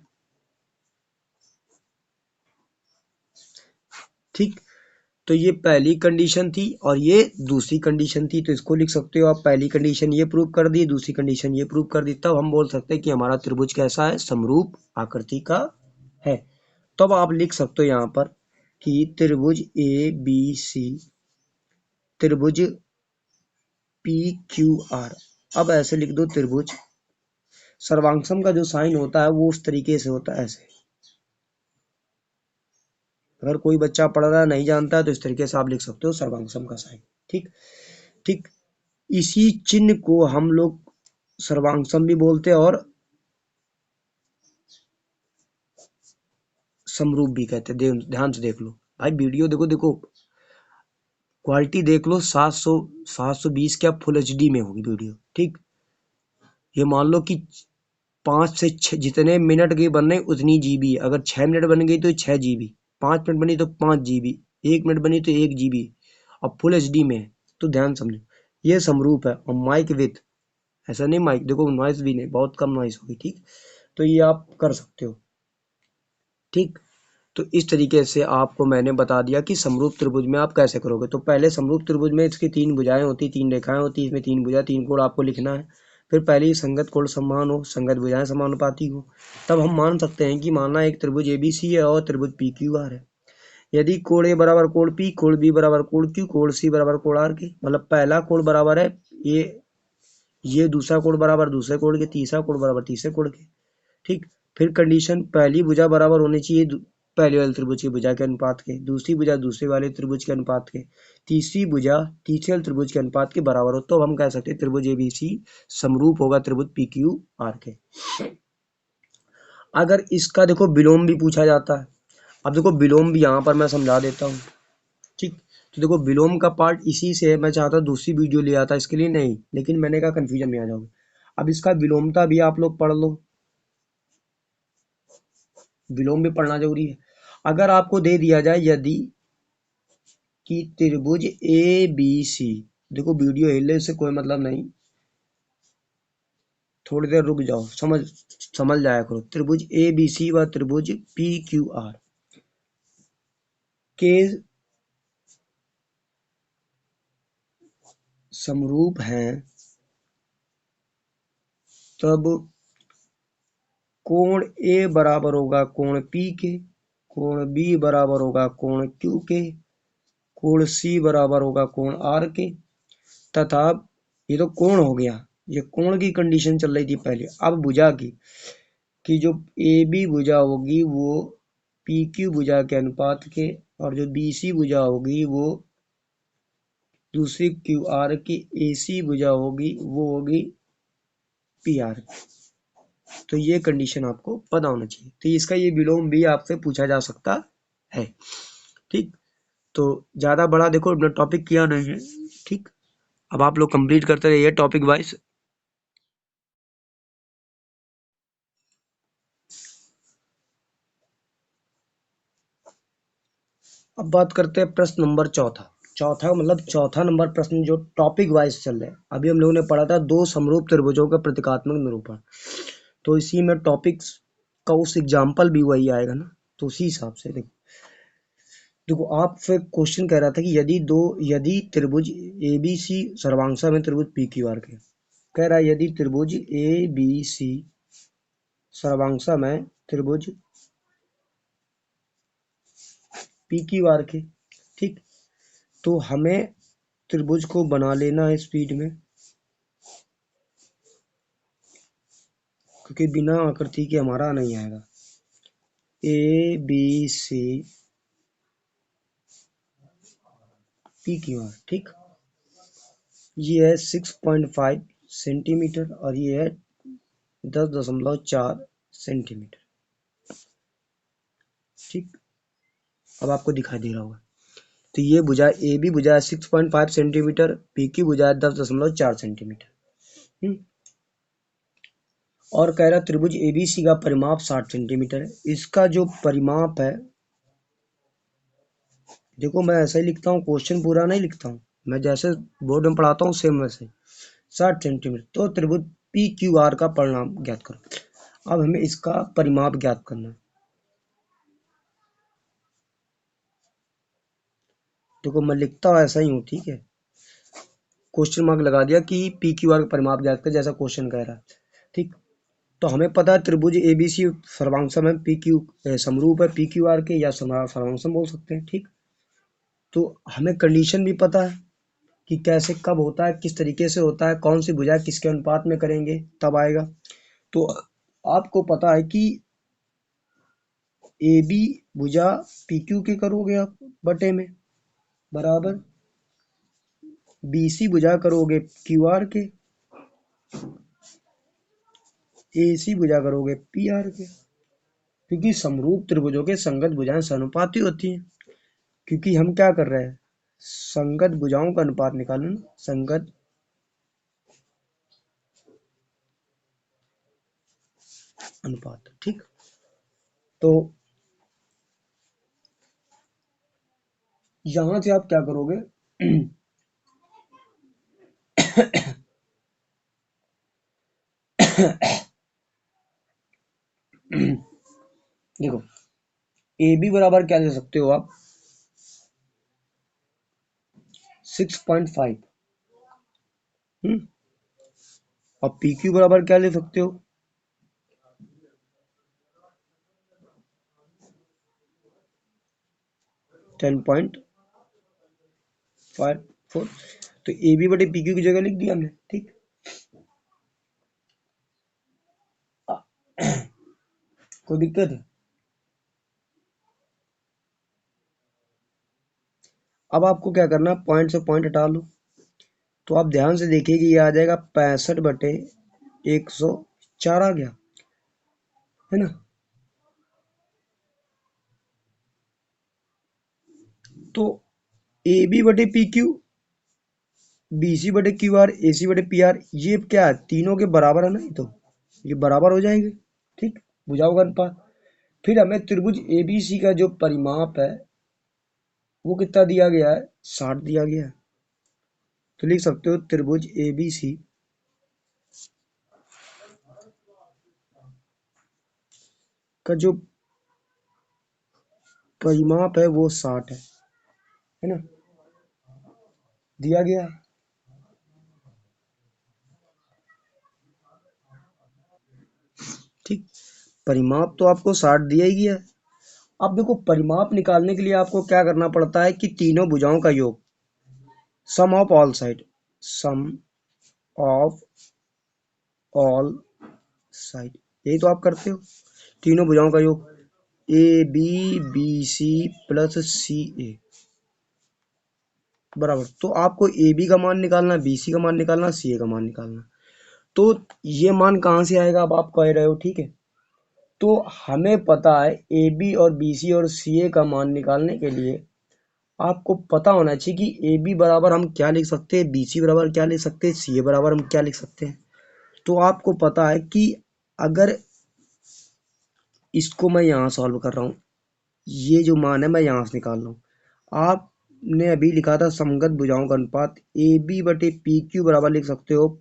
ठीक, तो ये पहली कंडीशन थी और ये दूसरी कंडीशन थी, तो इसको लिख सकते हो आप, पहली कंडीशन ये प्रूव कर दी, दूसरी कंडीशन ये प्रूव कर दी, तब हम बोल सकते हैं कि हमारा त्रिभुज कैसा है, समरूप आकृति का है। तब आप लिख सकते हो यहाँ पर कि त्रिभुज ए बी सी, त्रिभुज पी क्यू आर। अब ऐसे लिख दो, त्रिभुज सर्वांगसम का जो साइन होता है वो उस तरीके से होता है ऐसे। अगर कोई बच्चा पढ़ रहा नहीं जानता है तो इस तरीके से आप लिख सकते हो सर्वांगसम का साइन। ठीक, ठीक, इसी चिन्ह को हम लोग सर्वांगसम भी बोलते हैं और समरूप भी कहते हैं। ध्यान से देख लो भाई, वीडियो देखो, देखो क्वालिटी देख लो, 720 क्या फुल एचडी में होगी वीडियो। ठीक, ये मान लो कि 5 से 6 जितने मिनट की बन रही उतनी जीबी, अगर 6 मिनट बन गई तो 6 जीबी, 5 मिनट बनी तो 5 जीबी, 1 मिनट बनी तो 1 जीबी, और फुल एचडी में है। तो ध्यान समझो, ये समरूप है। और माइक विथ, ऐसा नहीं माइक, देखो नॉइस भी नहीं, बहुत कम नॉइस होगी। ठीक, तो ये आप कर सकते हो। ठीक, तो इस तरीके से आपको मैंने बता दिया कि समरूप त्रिभुज में आप कैसे करोगे। तो पहले समरूप त्रिभुज में इसकी 3 भुजाएं होती, 3 रेखाएं होती, इसमें 3 भुजा, 3 कोण आपको लिखना है। फिर पहले ही संगत कोण समान हो, संगत भुजाएं समानुपाती हो, तब हम मान सकते हैं कि माना एक त्रिभुज एबीसी है और त्रिभुज पी क्यू आर है। यदि कोण ए बराबर कोण पी, कोण बी बराबर कोण क्यू, कोण सी बराबर कोण आर के, मतलब पहला कोण बराबर है ये दूसरा कोण बराबर दूसरे कोण के, तीसरा कोण बराबर तीसरे कोण के। ठीक, फिर कंडीशन पहली भुजा बराबर होनी चाहिए पहले वाले त्रिभुज की भुजा के अनुपात के, दूसरी भुजा दूसरे वाले त्रिभुज के अनुपात के, तीसरी भुजा तीसरे वाले त्रिभुज के अनुपात के बराबर हो, तो हम कह सकते हैं त्रिभुज एबीसी समरूप होगा त्रिभुज पी क्यू आर के। अगर इसका देखो विलोम भी पूछा जाता है, अब देखो विलोम भी यहाँ पर मैं समझा देता हूँ। ठीक, तो देखो विलोम का पार्ट इसी से है, मैं चाहता दूसरी वीडियो ले आता इसके लिए नहीं, लेकिन मैंने कहा कंफ्यूजन में आ जाओगे। अब इसका विलोमता भी आप लोग पढ़ लो, विलोम भी पढ़ना जरूरी है। अगर आपको दे दिया जाए यदि कि त्रिभुज ए बी सी, देखो वीडियो हिले से कोई मतलब नहीं, थोड़ी देर रुक जाओ, समझ जाया करो। त्रिभुज ए बी सी व त्रिभुज पी क्यू आर के समरूप हैं, तब कोण ए बराबर होगा कोण पी के, कोण बी बराबर होगा कोण क्यू के, कोण सी बराबर होगा कोण आर के, तथा ये तो कोण हो गया, ये कोण की कंडीशन चल रही थी पहले। अब भुजा की कि जो ए बी भुजा होगी वो पी क्यू भुजा के अनुपात के, और जो बी सी भुजा होगी वो दूसरी क्यू आर की ए सी भुजा होगी वो होगी पी आर। तो ये कंडीशन आपको पता होना चाहिए। तो इसका ये विलोम भी आपसे पूछा जा सकता है। ठीक, तो ज्यादा बड़ा देखो टॉपिक किया नहीं है। ठीक, अब आप लोग कंप्लीट करते रहिए टॉपिक वाइज। अब बात करते हैं प्रश्न नंबर चौथा। चौथा मतलब चौथा नंबर प्रश्न जो टॉपिक वाइज चल रहा है। अभी हम लोगों ने पढ़ा था दो समरूप त्रिभुजों का प्रतीकात्मक निरूपण, तो इसी में टॉपिक्स का उस एग्जाम्पल भी वही आएगा ना, तो उसी हिसाब से देखो। देखो आपसे क्वेश्चन कह रहा था कि यदि त्रिभुज ए बी सी सर्वांशा में त्रिभुज पी क्यू आर के, कह रहा है यदि त्रिभुज ए बी सी सर्वांशम है त्रिभुज पी क्यू आर के। ठीक, तो हमें त्रिभुज को बना लेना है स्पीड में, क्योंकि बिना आकृति के हमारा नहीं आएगा। A B C P Q R. ठीक, ये है 6.5 सेंटीमीटर और ये है 10.4 सेंटीमीटर। ठीक, अब आपको दिखाई दे रहा होगा। तो ये भुजा ए बी भुजा है 6.5 सेंटीमीटर, पी क्यू भुजा है 10.4 सेंटीमीटर। और कह रहा त्रिभुज एबीसी का परिमाप 60 सेंटीमीटर है। इसका जो परिमाप है, देखो मैं ऐसा ही लिखता हूँ, क्वेश्चन पूरा नहीं लिखता हूँ मैं, जैसे बोर्ड में पढ़ाता हूँ सेम वैसे। 60 सेंटीमीटर। तो त्रिभुज पी क्यू आर का परिमाप ज्ञात करो। अब हमें इसका परिमाप ज्ञात करना है। देखो मैं लिखता हूँ ऐसा ही हूँ, ठीक है, क्वेश्चन मार्क लगा दिया कि पी क्यू आर का परिमाप ज्ञात कर, जैसा क्वेश्चन कह रहा है। ठीक, तो हमें पता है त्रिभुज एबीसी सर्वांशम है, पी क्यू समरूप है पी क्यू आर के, या सर्वांशम बोल सकते हैं। ठीक, तो हमें कंडीशन भी पता है कि कैसे कब होता है, किस तरीके से होता है, कौन सी भुजा किसके अनुपात में करेंगे तब आएगा। तो आपको पता है कि ए बी भुजा पी क्यू के करोगे आप बटे में, बराबर बी सी भुजा करोगे क्यू आर के, ए सी भुजा करोगे पी आर के। क्योंकि समरूप त्रिभुजों के संगत भुजाएं समानुपाती होती हैं। क्योंकि हम क्या कर रहे हैं, संगत भुजाओं का अनुपात निकालना, संगत अनुपात। ठीक, तो यहां से आप क्या करोगे देखो ए बी बराबर क्या ले सकते हो आप, 6.5। और पी क्यू बराबर क्या ले सकते हो, 10.54। तो ए बी बटे पी क्यू की जगह लिख दिया हमने। ठीक, कोई दिक्कत है? अब आपको क्या करना, पॉइंट से पॉइंट हटा लो। तो आप ध्यान से देखिए कि ये आ जाएगा 65/104 आ गया, है ना। तो ए बी बटे पी क्यू, बी सी बटे क्यू आर, ए सी बटे पी आर, ये क्या है, तीनों के बराबर है ना, ये तो ये बराबर हो जाएंगे। ठीक, भुजाओं का अनुपात। फिर हमें त्रिभुज ए बी सी का जो परिमाप है वो कितना दिया गया है, 60 दिया गया है। तो लिख सकते हो त्रिभुज ए बी सी का जो परिमाप है वो 60 है ना, दिया गया है। ठीक, परिमाप तो आपको 60 दिया ही गया है। अब देखो परिमाप निकालने के लिए आपको क्या करना पड़ता है कि तीनों भुजाओं का योग, sum of all side, sum of all side, यही तो आप करते हो, तीनों भुजाओं का योग, A B B C plus C A बराबर। तो आपको ए बी का मान निकालना, बी सी का मान निकालना, सी ए का मान निकालना। तो ये मान कहाँ से आएगा, अब आप कह रहे हो, ठीक है। तो हमें पता है ए बी और बी सी और सी ए का मान निकालने के लिए आपको पता होना चाहिए कि ए बी बराबर हम क्या लिख सकते हैं, बी सी बराबर क्या लिख सकते हैं, सी ए बराबर हम क्या लिख सकते हैं। तो आपको पता है कि अगर इसको मैं यहाँ सॉल्व कर रहा हूँ, ये जो मान है मैं यहाँ से निकाल रहा हूँ। आपने अभी लिखा था समगत भुजाओं का अनुपात, ए बी बटे पी क्यू बराबर लिख सकते हो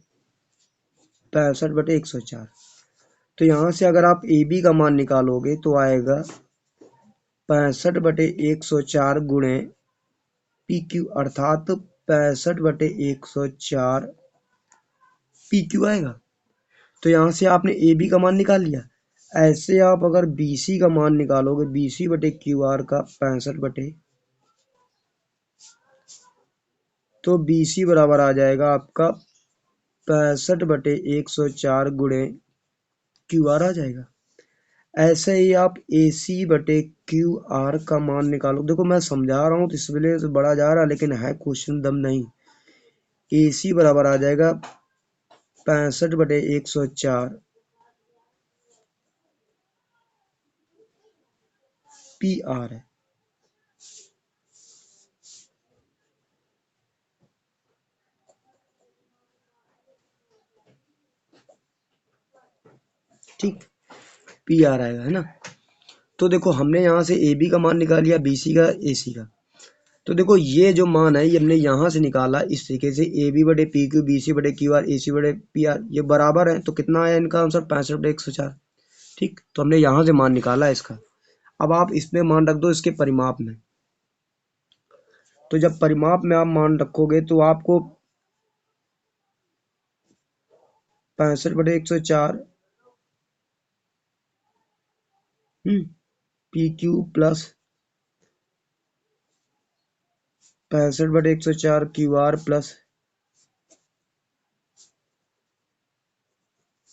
65/104। तो यहाँ से अगर आप ए बी का मान निकालोगे तो आएगा 65/104 गुणे पी क्यू, अर्थात 65/104 पी क्यू आएगा। तो यहाँ से आपने ए बी का मान निकाल लिया। ऐसे आप अगर BC का मान निकालोगे, BC बटे QR का 65 बटे, तो BC बराबर आ जाएगा आपका 65 बटे 104 गुणे QR आ जाएगा। ऐसे ही आप AC बटे QR का मान निकालो। देखो मैं समझा रहा हूँ तो इसलिए तो बड़ा जा रहा, लेकिन है क्वेश्चन दम नहीं। AC बराबर आ जाएगा 65 बटे 104 PR है। ठीक, PR आएगा, है ना। तो देखो हमने यहाँ से AB का मान निकाल लिया, BC का, AC का। तो देखो ये जो मान है ये हमने यहाँ से निकाला इस तरीके से, AB बटे PQ, BC बटे QR, AC बटे PR, ये बराबर है। तो कितना आया इनका आंसर? 65 बटे 104। ठीक, तो हमने यहाँ से मान निकाला इसका। अब आप इसमें मान रख दो इसके परिमाप में। तो जब परिमाप में आप मान रखोगे तो आपको 65 बटे 104 PQ प्लस 65 बटे 104 QR प्लस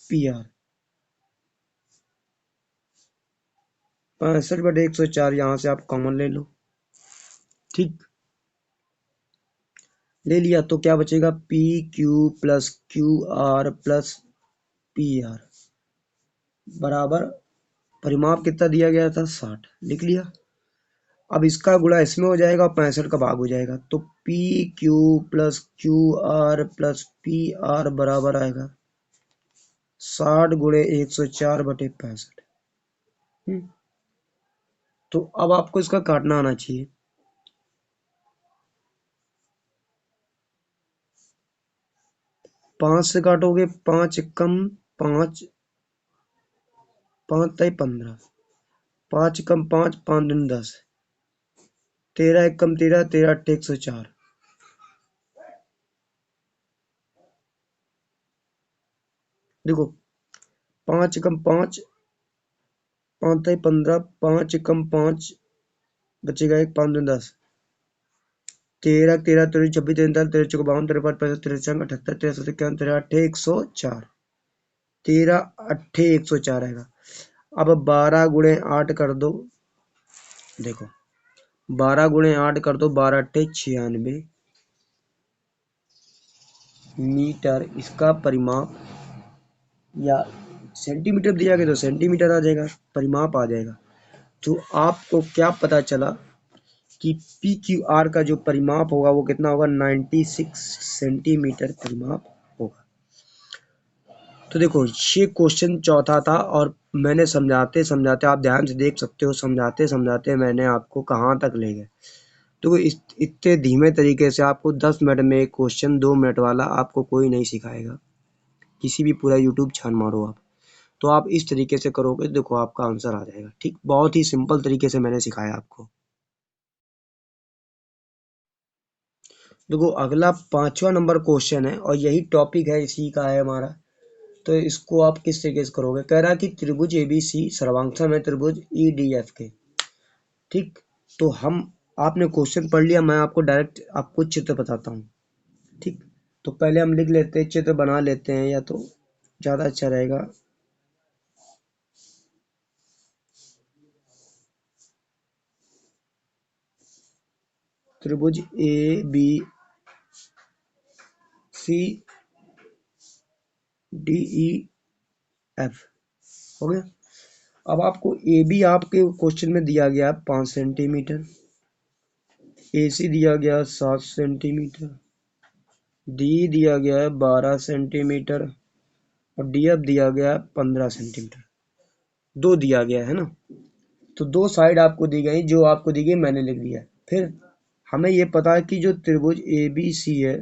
PR। 65 बटे 104 यहाँ से आप कॉमन ले लो। ठीक, ले लिया तो क्या बचेगा? PQ plus QR plus PR बराबर परिमाप कितना दिया गया था? 60। लिख लिया। अब इसका गुणा इसमें हो जाएगा और 65 का भाग हो जाएगा। तो PQ plus QR plus PR बराबर आएगा 60 गुणे 104 बटे 65। तो अब आपको इसका काटना आना चाहिए। 5 से काटोगे, 5 कम 5, 5 तय 15, 5 कम 5, 5 दूनी 10, 13 एक कम 13, 13 अट्ठे 104। देखो 5 कम 5, 5 तय 15, 5 कम 5 बचेगा 1, 5 दूनी 10, 13, 13 13 26 43 13 चौके 52 13 5 65 13 छंग 78 13 7 51 13 अट्ठे 104, 13 अट्ठे 104 आएगा। अब 12 गुणे 8 कर दो। देखो 12 गुणे 8 कर दो, 12 अट्ठे 96 मीटर इसका परिमाप, या सेंटीमीटर दिया गया तो सेंटीमीटर आ जाएगा, परिमाप आ जाएगा। तो आपको क्या पता चला कि PQR का जो परिमाप होगा वो कितना होगा? 96 सेंटीमीटर परिमाप होगा। तो देखो ये क्वेश्चन चौथा था और मैंने समझाते समझाते, आप ध्यान से देख सकते हो, समझाते समझाते मैंने आपको कहाँ तक ले गए। तो इतने धीमे तरीके से आपको 10 मिनट में एक क्वेश्चन 2 मिनट वाला आपको कोई नहीं सिखाएगा। किसी भी पूरा यूट्यूब छान मारो आप, तो आप इस तरीके से करोगे, देखो आपका आंसर आ जाएगा। ठीक, बहुत ही सिंपल तरीके से मैंने सिखाया आपको। देखो अगला 5वां नंबर क्वेश्चन है और यही टॉपिक है, इसी का है हमारा। तो इसको आप किस तरीके से करोगे? कह रहा है कि त्रिभुज ABC सर्वांगसम है त्रिभुज EDF के। ठीक, तो हम, आपने क्वेश्चन पढ़ लिया, मैं आपको डायरेक्ट आपको चित्र बताता हूँ। ठीक, तो पहले हम लिख लेते हैं, चित्र बना लेते हैं, या तो ज़्यादा अच्छा रहेगा। त्रिभुज ABC DEF हो गया। अब आपको AB आपके क्वेश्चन में दिया गया 5 सेंटीमीटर, AC दिया गया 7 सेंटीमीटर, D दिया गया है 12 सेंटीमीटर और DF दिया गया है 15 सेंटीमीटर। दो दिया गया है ना। तो दो साइड आपको दी गई, जो आपको दी गई मैंने लिख दिया। फिर हमें ये पता है कि जो त्रिभुज ABC है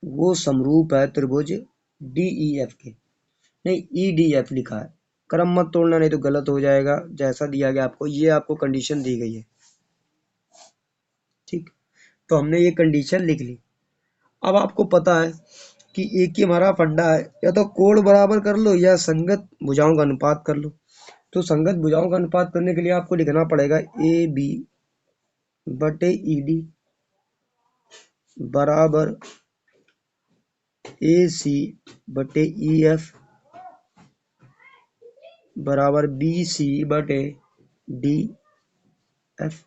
वो समरूप है त्रिभुज DEF के। नहीं, EDF लिखा है, क्रम मत तोड़ना नहीं तो गलत हो जाएगा। जैसा दिया गया आपको, ये आपको कंडीशन दी गई है। ठीक, तो हमने ये कंडीशन लिख ली। अब आपको पता है कि एक ही हमारा फंडा है, या तो कोण बराबर कर लो या संगत भुजाओं का अनुपात कर लो। तो संगत भुजाओं का अनुपात करने के लिए आपको लिखना पड़ेगा ए बी बटे ई डी बराबर ए सी बटे ई एफ बराबर बी सी बटे डी एफ।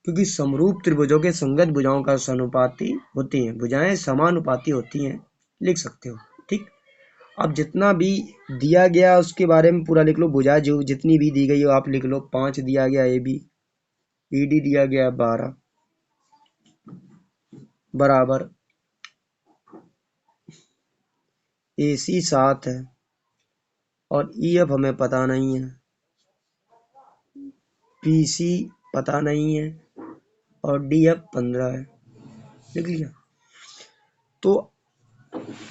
क्योंकि समरूप त्रिभुजों के संगत भुजाओं का समानुपाती होती हैं, भुजाएं समानुपाती होती हैं, लिख सकते हो। ठीक, अब जितना भी दिया गया उसके बारे में पूरा लिख लो। भुजा जो जितनी भी दी गई हो आप लिख लो। 5 दिया गया ए बी, ई डी दिया गया 12 बराबर ए सी 7 है और ई एफ हमें पता नहीं है, पी सी पता नहीं है और डी एफ 15 है। लिख लिया। तो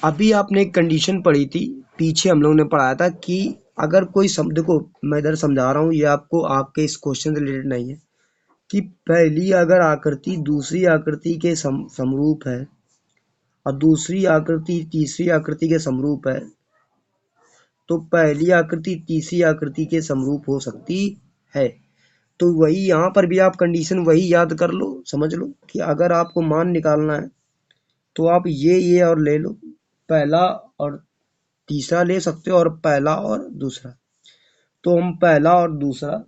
अभी आपने एक कंडीशन पढ़ी थी, पीछे हम लोगों ने पढ़ाया था कि अगर कोई देखो मैं इधर समझा रहा हूँ, ये आपको आपके इस क्वेश्चन से रिलेटेड नहीं है, कि पहली अगर आकृति दूसरी आकृति के समरूप है और दूसरी आकृति तीसरी आकृति के समरूप है, तो पहली आकृति तीसरी आकृति के समरूप हो सकती है। तो वही यहाँ पर भी आप कंडीशन वही याद कर लो, समझ लो कि अगर आपको मान निकालना है तो आप ये और ले लो, पहला और तीसरा ले सकते हो और पहला और दूसरा। तो हम पहला और दूसरा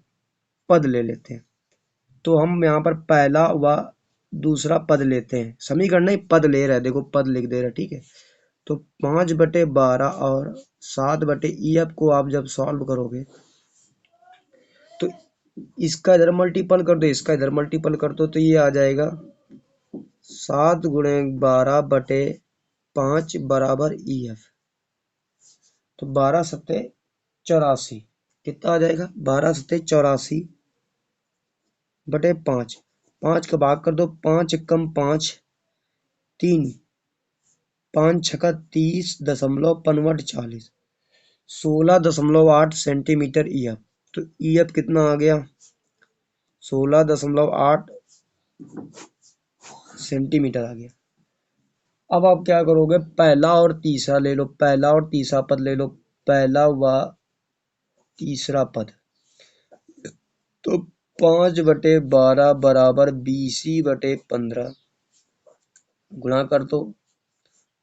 पद ले लेते हैं। तो हम यहाँ पर पहला व दूसरा पद लेते हैं, समीकरण नहीं पद ले रहे हैं, देखो पद लिख दे रहे हैं। ठीक है, तो 5/12 और 7/, ई एफ को आप जब सॉल्व करोगे तो इसका इधर मल्टीपल कर दो, इसका इधर मल्टीपल कर दो, तो ये आ जाएगा 7×12/5 बराबर ई एफ। तो 12 सत्ते 84, कितना आ जाएगा 12 सत्ते 84/5। 5 का भाग कर दो, 5 कम 5 3, 5 छक्का 30.65 16.8 सेंटीमीटर ई एफ। तो ई एफ कितना आ गया 16.8 सेंटीमीटर आ गया। अब आप क्या करोगे, पहला और तीसरा ले लो, पहला और तीसरा पद ले लो, पहला व तीसरा पद। तो 5/12 बराबर 20/15 गुणा कर दो,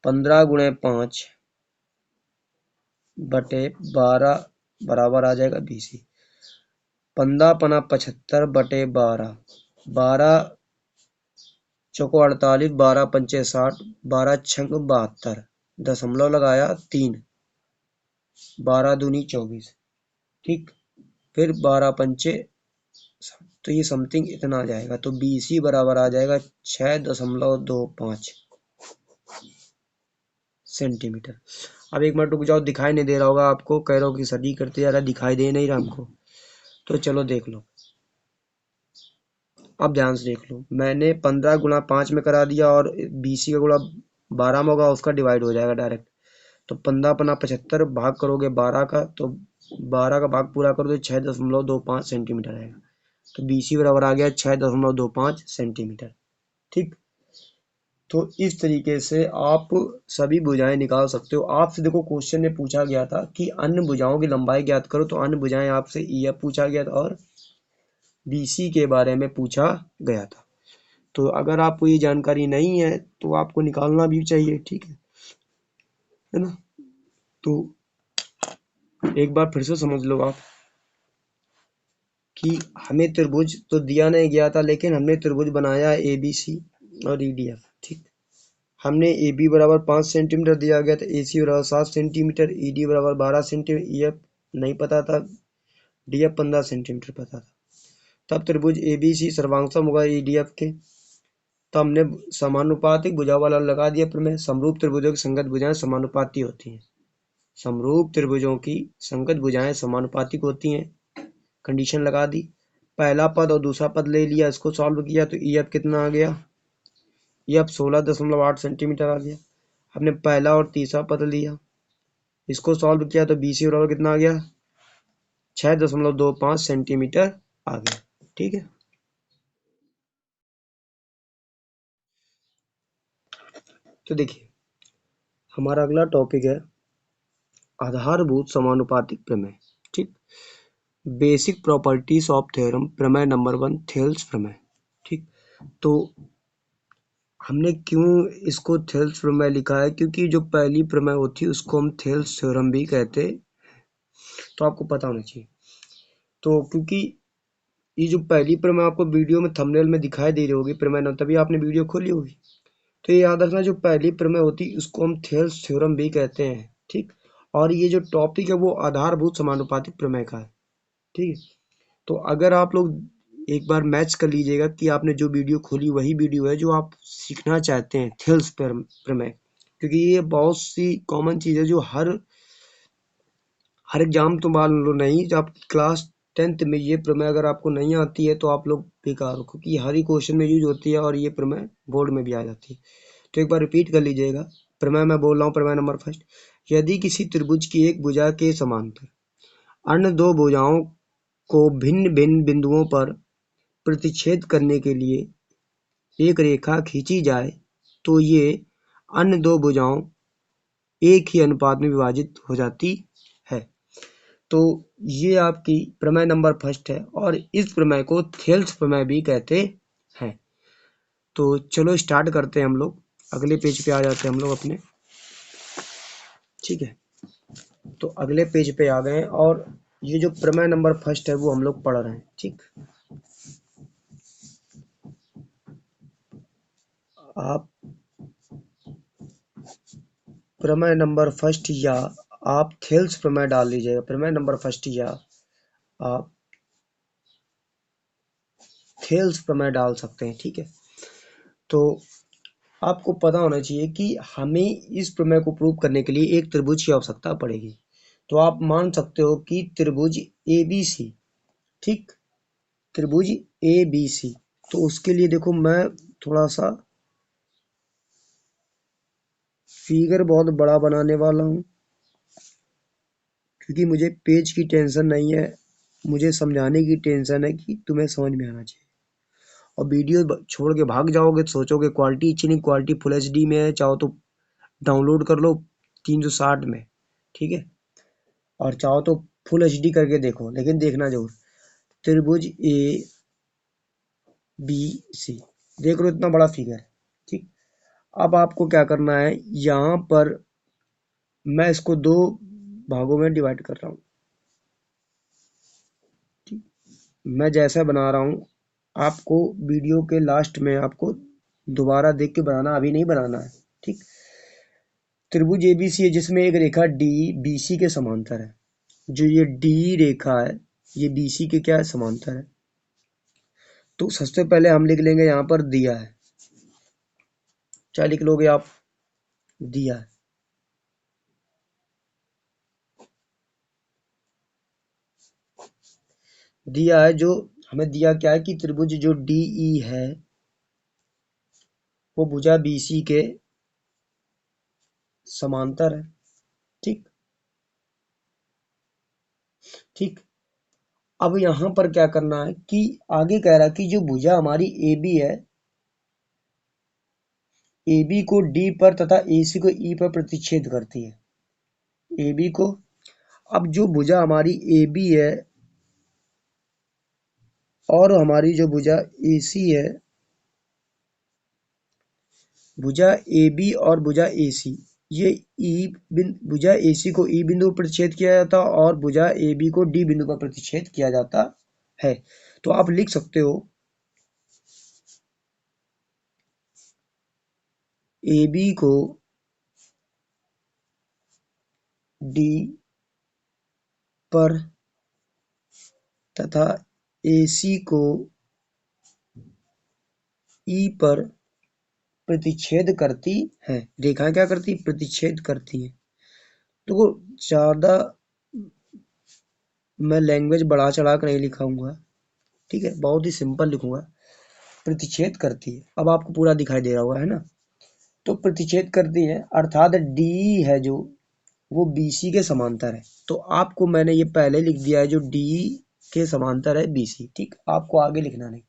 15×5/12 बराबर आ जाएगा 20। 15×5 75/12, 12 चौको 48, 12×5 60, 12×6 72, दशमलव लगाया 3, 12×2 24। ठीक, फिर 12×5 तो ये समथिंग इतना आ जाएगा। तो BC बराबर आ जाएगा 6.25 सेंटीमीटर। अब एक मिनट रुक जाओ, दिखाई नहीं दे रहा होगा आपको, कह रहा हो कि सर जी करते जा रहा, दिखाई दे नहीं रहा हमको। तो चलो देख लो, अब ध्यान से देख लो। मैंने 15×5 में करा दिया और BC का गुणा 12 में होगा, उसका डिवाइड हो जाएगा डायरेक्ट। तो 15×75 भाग करोगे 12 का, तो 12 का भाग पूरा कर दो 6.25 सेंटीमीटर आएगा। तो BC बराबर आ गया 6.25 सेंटीमीटर। ठीक, तो इस तरीके से आप सभी भुजाएं निकाल सकते हो। आपसे देखो क्वेश्चन में पूछा गया था कि अन्य भुजाओं की लंबाई ज्ञात करो, तो अन्य भुजाएं आपसे EF पूछा गया था और BC के बारे में पूछा गया था। तो अगर आपको ये जानकारी नहीं है तो आपको निकालना भी चाहिए। ठीक है ना। तो एक बार फिर से समझ लो आप कि हमें त्रिभुज तो दिया नहीं गया था, लेकिन हमने त्रिभुज बनाया ABC और EDF। ठीक, हमने AB बराबर 5 सेंटीमीटर दिया गया था, AC बराबर 7 सेंटीमीटर, ED बराबर 12 सेंटीमीटर, EF नहीं पता था, DF 15 सेंटीमीटर पता था। तब त्रिभुज ABC सर्वांगसम होगा EDF के। तो हमने समानुपातिक भुजा वाला लगा दिया प्रमेय। समरूप त्रिभुजों की संगत भुजाएं समानुपाती होती हैं। समरूप त्रिभुजों की संगत भुजाएं समानुपातिक होती हैं, कंडीशन लगा दी। पहला पद और दूसरा पद ले लिया, इसको सॉल्व किया तो EF कितना आ गया, EF 16.8 सेंटीमीटर आ गया। हमने पहला और तीसरा पद लिया, इसको सॉल्व किया तो BC बराबर कितना आ गया 6.25 सेंटीमीटर आ गया। ठीक है, तो देखिए हमारा अगला टॉपिक है आधारभूत समानुपातिक प्रमेय। ठीक, बेसिक प्रॉपर्टीज ऑफ थ्योरम, प्रमेय नंबर 1 थेल्स प्रमेय। ठीक, तो हमने क्यों इसको थेल्स प्रमेय लिखा है, क्योंकि जो पहली प्रमेय होती है उसको हम थेल्स थ्योरम भी कहते, तो आपको पता होना चाहिए। तो क्योंकि ये जो पहली प्रमेय आपको वीडियो में थंबनेल में दिखाई दे रही होगी प्रमेय नाम, तभी आपने वीडियो खोली होगी, तो ये याद रखना जो पहली प्रमेय होती है उसको हम थेल्स थ्योरम भी कहते हैं। ठीक, और ये जो टॉपिक है वो आधारभूत समानुपातिक प्रमेय का है। ठीक है, तो अगर आप लोग एक बार मैच कर लीजिएगा कि आपने जो वीडियो खोली वही वीडियो है जो आप सीखना चाहते हैं थेल्स प्रमेय, क्योंकि ये बहुत सी कॉमन चीज़ है जो हर एग्जाम तो मान लो नहीं, जब क्लास 10th में ये प्रमेय अगर आपको नहीं आती है तो आप लोग बेकार हो, क्योंकि हर ही क्वेश्चन में यूज होती है और ये प्रमेय बोर्ड में भी आ जाती है। तो एक बार रिपीट कर लीजिएगा प्रमेय, मैं बोल रहा हूँ प्रमेय नंबर फर्स्ट। यदि किसी त्रिभुज की एक भुजा के समांतर अन्य दो भुजाओं को भिन्न भिन्न बिंदुओं पर प्रतिच्छेद करने के लिए एक रेखा खींची जाए तो ये अन्य दो भुजाओं एक ही अनुपात में विभाजित हो जाती है। तो ये आपकी प्रमेय नंबर फर्स्ट है और इस प्रमेय को थेल्स प्रमेय भी कहते हैं। तो चलो स्टार्ट करते हैं हम लोग, अगले पेज पे आ जाते हैं हम लोग अपने। ठीक है, तो अगले पेज पे आ गए हैं और ये जो प्रमेय नंबर फर्स्ट है वो हम लोग पढ़ रहे हैं। ठीक, आप प्रमेय नंबर फर्स्ट या आप थेल्स प्रमेय डाल दीजिएगा, प्रमेय नंबर फर्स्ट या आप थेल्स प्रमेय डाल सकते हैं। ठीक है, तो आपको पता होना चाहिए कि हमें इस प्रमेय को प्रूव करने के लिए एक त्रिभुज की आवश्यकता पड़ेगी। तो आप मान सकते हो कि त्रिभुज ए बी सी, ठीक, त्रिभुज ए बी सी, तो उसके लिए देखो मैं थोड़ा सा फिगर बहुत बड़ा बनाने वाला हूँ, क्योंकि मुझे पेज की टेंशन नहीं है, मुझे समझाने की टेंशन है कि तुम्हें समझ में आना चाहिए। और वीडियो छोड़ के भाग जाओगे तो सोचोगे क्वालिटी अच्छी नहीं, क्वालिटी फुल एचडी में है, चाहो तो डाउनलोड कर लो 360 में। ठीक है, और चाहो तो फुल एचडी करके देखो, लेकिन देखना जरूर। त्रिभुज ए बी सी, देख लो इतना बड़ा फिगर है। ठीक, अब आपको क्या करना है, यहाँ पर मैं इसको दो भागों में डिवाइड कर रहा हूँ। ठीक, मैं जैसा बना रहा हूँ आपको वीडियो के लास्ट में आपको दोबारा देख के बनाना, अभी नहीं बनाना है। ठीक, त्रिभुज एबीसी है जिसमें एक रेखा डी बीसी के समांतर है। जो ये डी रेखा है ये बीसी के क्या है, समांतर है। तो सबसे पहले हम लिख लेंगे यहाँ पर दिया है, क्या लिख लोगे आप, दिया है। दिया है जो हमें दिया क्या है कि त्रिभुज जो डी ई है वो भुजा बीसी के समांतर है। ठीक, ठीक, अब यहाँ पर क्या करना है कि आगे कह रहा है कि जो भुजा हमारी ए बी है, ए बी को डी पर तथा ए सी को ई पर प्रतिच्छेद करती है। ए बी को, अब जो भुजा हमारी ए बी है और हमारी जो भुजा ए सी है, भुजा ए बी और भुजा ए सी, ये भुजा ए सी को ई बिंदु पर प्रतिच्छेद किया जाता है और भुजा ए बी को डी बिंदु पर प्रतिच्छेद किया जाता है। तो आप लिख सकते हो ए बी को डी पर तथा ए सी को ई पर प्रतिच्छेद करती हैं। रेखाएं क्या करती, प्रतिच्छेद करती हैं। देखो ज्यादा मैं लैंग्वेज बढ़ा चढ़ा कर नहीं लिखाऊंगा, ठीक है, बहुत ही सिंपल लिखूंगा। प्रतिच्छेद करती है, अब आपको पूरा दिखाई दे रहा होगा, है ना। तो प्रतिच्छेद करती है अर्थात डी है जो वो बीसी के समांतर है। तो आपको मैंने ये पहले लिख दिया है जो डी के समांतर है बीसी। ठीक, आपको आगे लिखना नहीं,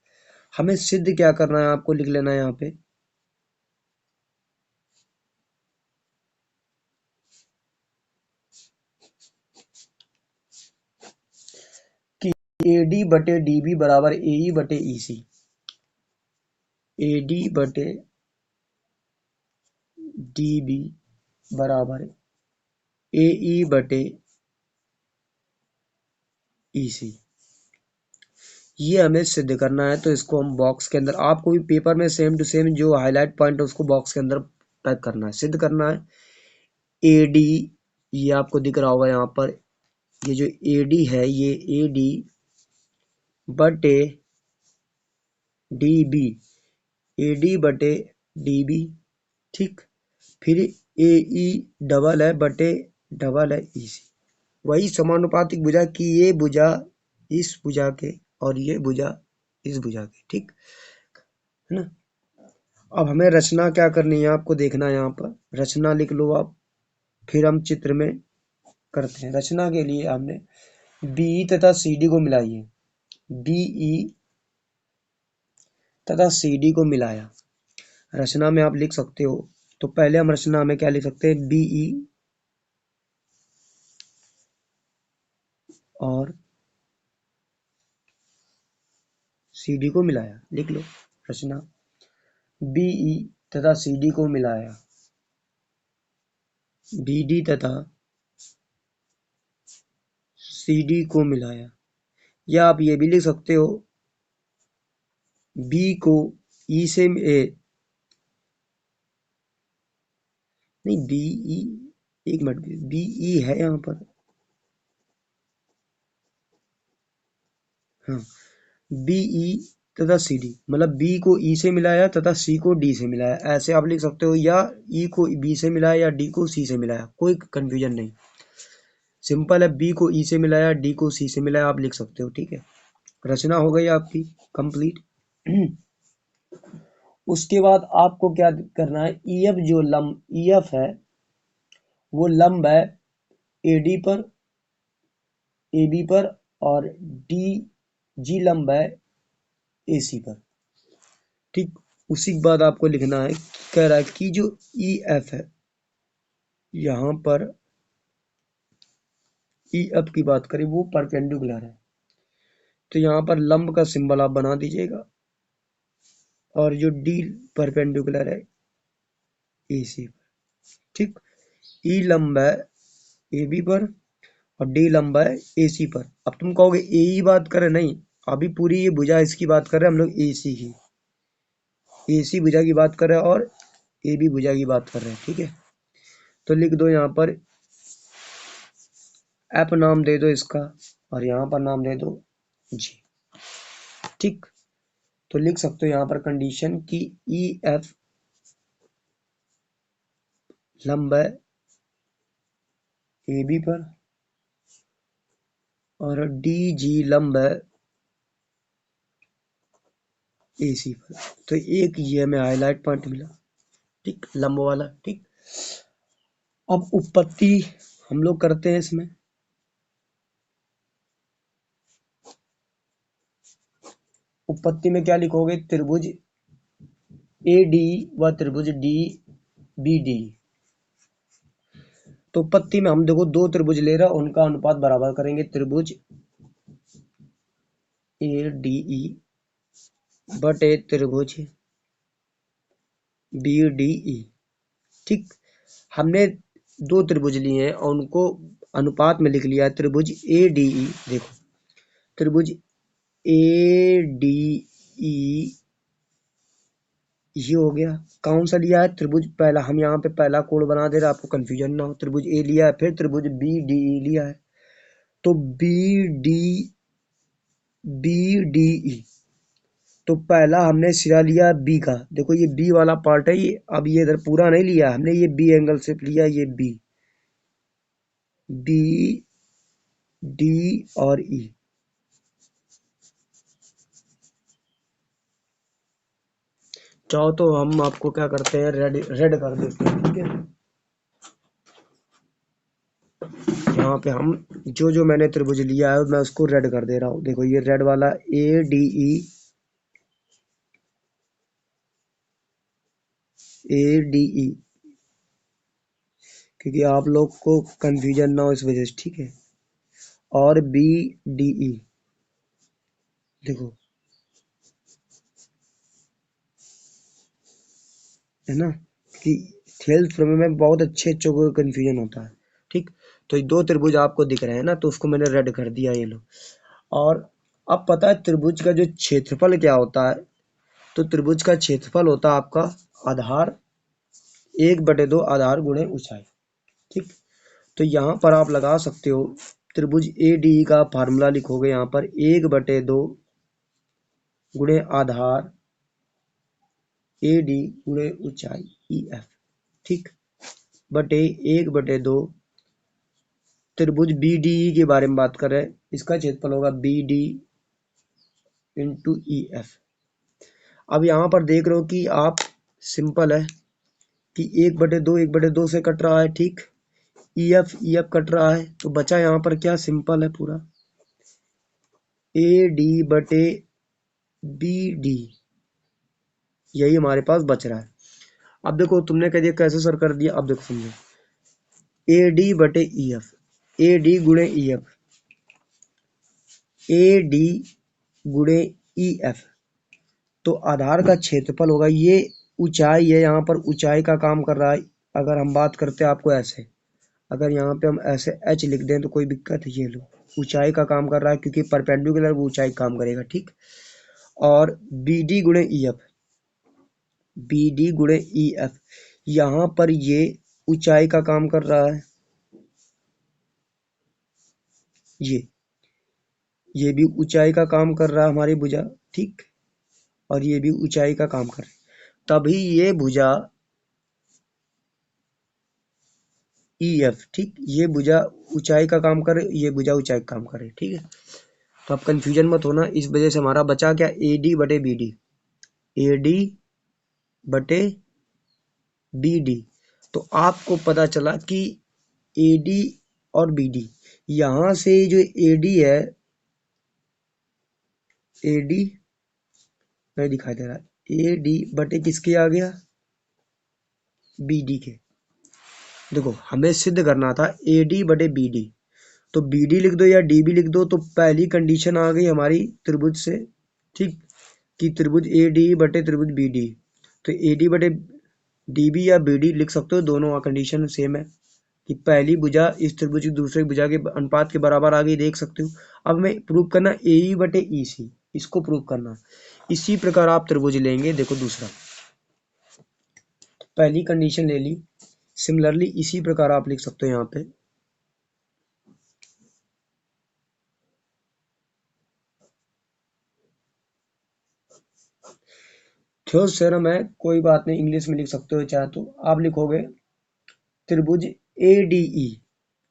हमें सिद्ध क्या करना है आपको लिख लेना है यहाँ पे। AD बटे DB बराबर AE बटे EC। AD बटे DB बराबर AE बटे EC। ये हमें सिद्ध करना है, तो इसको हम बॉक्स के अंदर, आपको भी पेपर में सेम टू सेम जो हाईलाइट पॉइंट है उसको बॉक्स के अंदर टाइप करना है, सिद्ध करना है। AD, ये आपको दिख रहा होगा यहाँ पर, ये जो AD है ये AD बटे DB, AD बटे DB, ठीक। फिर AE डबल है बटे डबल है EC। वही समानुपातिक भुजा की ये भुजा इस भुजा के और ये भुजा इस भुजा के, ठीक है ना। अब हमें रचना क्या करनी है आपको देखना है, यहाँ पर रचना लिख लो आप, फिर हम चित्र में करते हैं। रचना के लिए हमने BE तथा CD को मिलाइए, BE तथा CD को मिलाया, रचना में आप लिख सकते हो। तो पहले हम रचना में क्या लिख सकते हैं, BE और CD को मिलाया, लिख लो रचना। BE तथा CD को मिलाया, BD तथा CD को मिलाया, या आप ये भी लिख सकते हो B को E से नहीं, BE, एक मिनट, BE है यहाँ पर, हाँ, BE तथा CD, मतलब B को E से मिलाया तथा C को D से मिलाया, ऐसे आप लिख सकते हो, या E को B से मिलाया या D को C से मिलाया, कोई कंफ्यूजन नहीं, सिंपल है। B को E से मिलाया, D को C से मिलाया, आप लिख सकते हो, ठीक है। रचना हो गई आपकी कंप्लीट। उसके बाद आपको क्या करना है, EF जो लंब EF है वो लंब है AD पर, AB पर, और DG लंब है AC पर, ठीक। उसी के बाद आपको लिखना है, कह रहा है कि जो EF है, यहाँ पर EF की बात करें वो परपेंडिकुलर है, तो यहाँ पर लंब का सिंबल आप बना दीजिएगा, और जो D परपेंडिकुलर है AC पर, ठीक। E लंब है AB पर और D लंब है AC पर। अब तुम कहोगे AE बात करें, नहीं, अभी पूरी ये भुजा इसकी बात कर रहे हैं हम लोग, AC की, AC भुजा की बात कर रहे हैं और AB भुजा की बात कर रहे हैं, ठीक है। तो लिख दो यहाँ पर F नाम दे दो इसका, और यहाँ पर नाम दे दो G, ठीक। तो लिख सकते हो यहाँ पर कंडीशन की EF लंब है AB पर और DG लंब है AC पर। तो एक ये हमें हाईलाइट पॉइंट मिला, ठीक, लंब वाला, ठीक। अब उत्पत्ति हम लोग करते हैं इसमें। उत्पत्ति में क्या लिखोगे, त्रिभुज AD व त्रिभुज DBD। तो उत्पत्ति में हम देखो दो त्रिभुज ले रहा, उनका अनुपात बराबर करेंगे, त्रिभुज ADE बटे त्रिभुज BDE, ठीक। हमने दो त्रिभुज लिए हैं और उनको अनुपात में लिख लिया है, त्रिभुज ADE, देखो त्रिभुज ADE ये हो गया। कौन सा लिया है, त्रिभुज पहला, हम यहाँ पे पहला कोड बना दे रहे, आपको कंफ्यूजन ना हो। त्रिभुज ए लिया है, फिर त्रिभुज BDE लिया है। तो BDE, तो पहला हमने सिरा लिया B का, देखो ये B वाला पार्ट है ये, अब ये इधर पूरा नहीं लिया हमने, ये B एंगल से लिया, ये B D और E। चाहो तो हम आपको क्या करते हैं, रेड रेड कर देते हैं, ठीक है। यहाँ पे हम जो जो मैंने त्रिभुज लिया है मैं उसको रेड कर दे रहा हूँ, देखो ये रेड वाला ADE, क्योंकि आप लोग को कंफ्यूजन ना हो इस वजह से, ठीक है। और BDE, देखो है ना कि थेल्स प्रमेय में बहुत अच्छे अच्छों को कंफ्यूजन होता है। ठीक, तो ये दो त्रिभुज आपको दिख रहे हैं ना, तो उसको मैंने रेड कर दिया ये लो। और अब पता है त्रिभुज का जो क्षेत्रफल क्या होता है, तो त्रिभुज का क्षेत्रफल होता है आपका आधार 1/2 आधार गुणे ऊंचाई। ठीक, तो यहाँ पर आप लगा सकते हो त्रिभुज ए डी का फार्मूला लिखोगे यहाँ पर 1/2 गुणे आधार ए डी गुणे ऊंचाई ई एफ। ठीक, बटे 1/2 त्रिभुज बी डी ई के बारे में बात कर रहे हैं, इसका क्षेत्रफल होगा B D into E F. अब यहाँ पर देख रहे हो कि आप सिंपल है कि 1/2 1/2 से कट रहा है। ठीक, ई एफ कट रहा है, तो बचा यहाँ पर क्या, सिंपल है पूरा ए डी बटे बी डी, यही हमारे पास बच रहा है। अब देखो तुमने कह दिया कैसे सर कर दिया, अब देखो समझो ए डी बटे ई एफ, ए डी गुणे ई एफ, ए डी गुणे ई एफ, तो आधार का क्षेत्रफल होगा, ये ऊंचाई है, यहाँ पर ऊंचाई का काम कर रहा है। अगर हम बात करते हैं आपको ऐसे, अगर यहाँ पे हम ऐसे h लिख दें तो कोई दिक्कत है, ये लो ऊंचाई का काम कर रहा है क्योंकि परपेंडिकुलर वो ऊंचाई काम करेगा। ठीक, और बी डी गुणे ई एफ, बी डी गुणे ई एफ, यहाँ पर ये ऊंचाई का काम कर रहा है, ये भी ऊंचाई का काम कर रहा है हमारी भुजा। ठीक, और ये भी ऊंचाई का काम कर रही, तभी ये भुजा ई एफ, ठीक, ये भुजा ऊंचाई का काम करे, ये भुजा ऊंचाई का काम करे। ठीक है, तो आप कंफ्यूजन मत होना, इस वजह से हमारा बचा क्या, ए डी बटे बी डी, ए डी बटे बी डी। तो आपको पता चला कि ए डी और बी डी, यहां से जो ए डी है, ए डी नहीं दिखाई दे रहा, ए डी बटे किसके आ गया, बी डी के। देखो हमें सिद्ध करना था ए डी बटे बी डी, तो बी डी लिख दो या डी बी लिख दो, तो पहली कंडीशन आ गई हमारी त्रिभुज से। ठीक, कि त्रिभुज ए डी बटे त्रिभुज बी डी, तो ए डी बटे डी बी या बी डी लिख सकते हो, दोनों कंडीशन सेम है कि पहली भुजा इस त्रिभुज की दूसरे भुजा के अनुपात के बराबर आ गई, देख सकते हो। अब हमें प्रूव करना ए ई बटे ई सी, इसको प्रूव करना। इसी प्रकार आप त्रिभुज लेंगे, देखो दूसरा, पहली कंडीशन ले ली, सिमिलरली इसी प्रकार आप लिख सकते हो यहाँ पे, थ्योरम थ्योरम है, कोई बात नहीं, इंग्लिश में लिख सकते हो चाहे तो। आप लिखोगे त्रिभुज ए डी ई,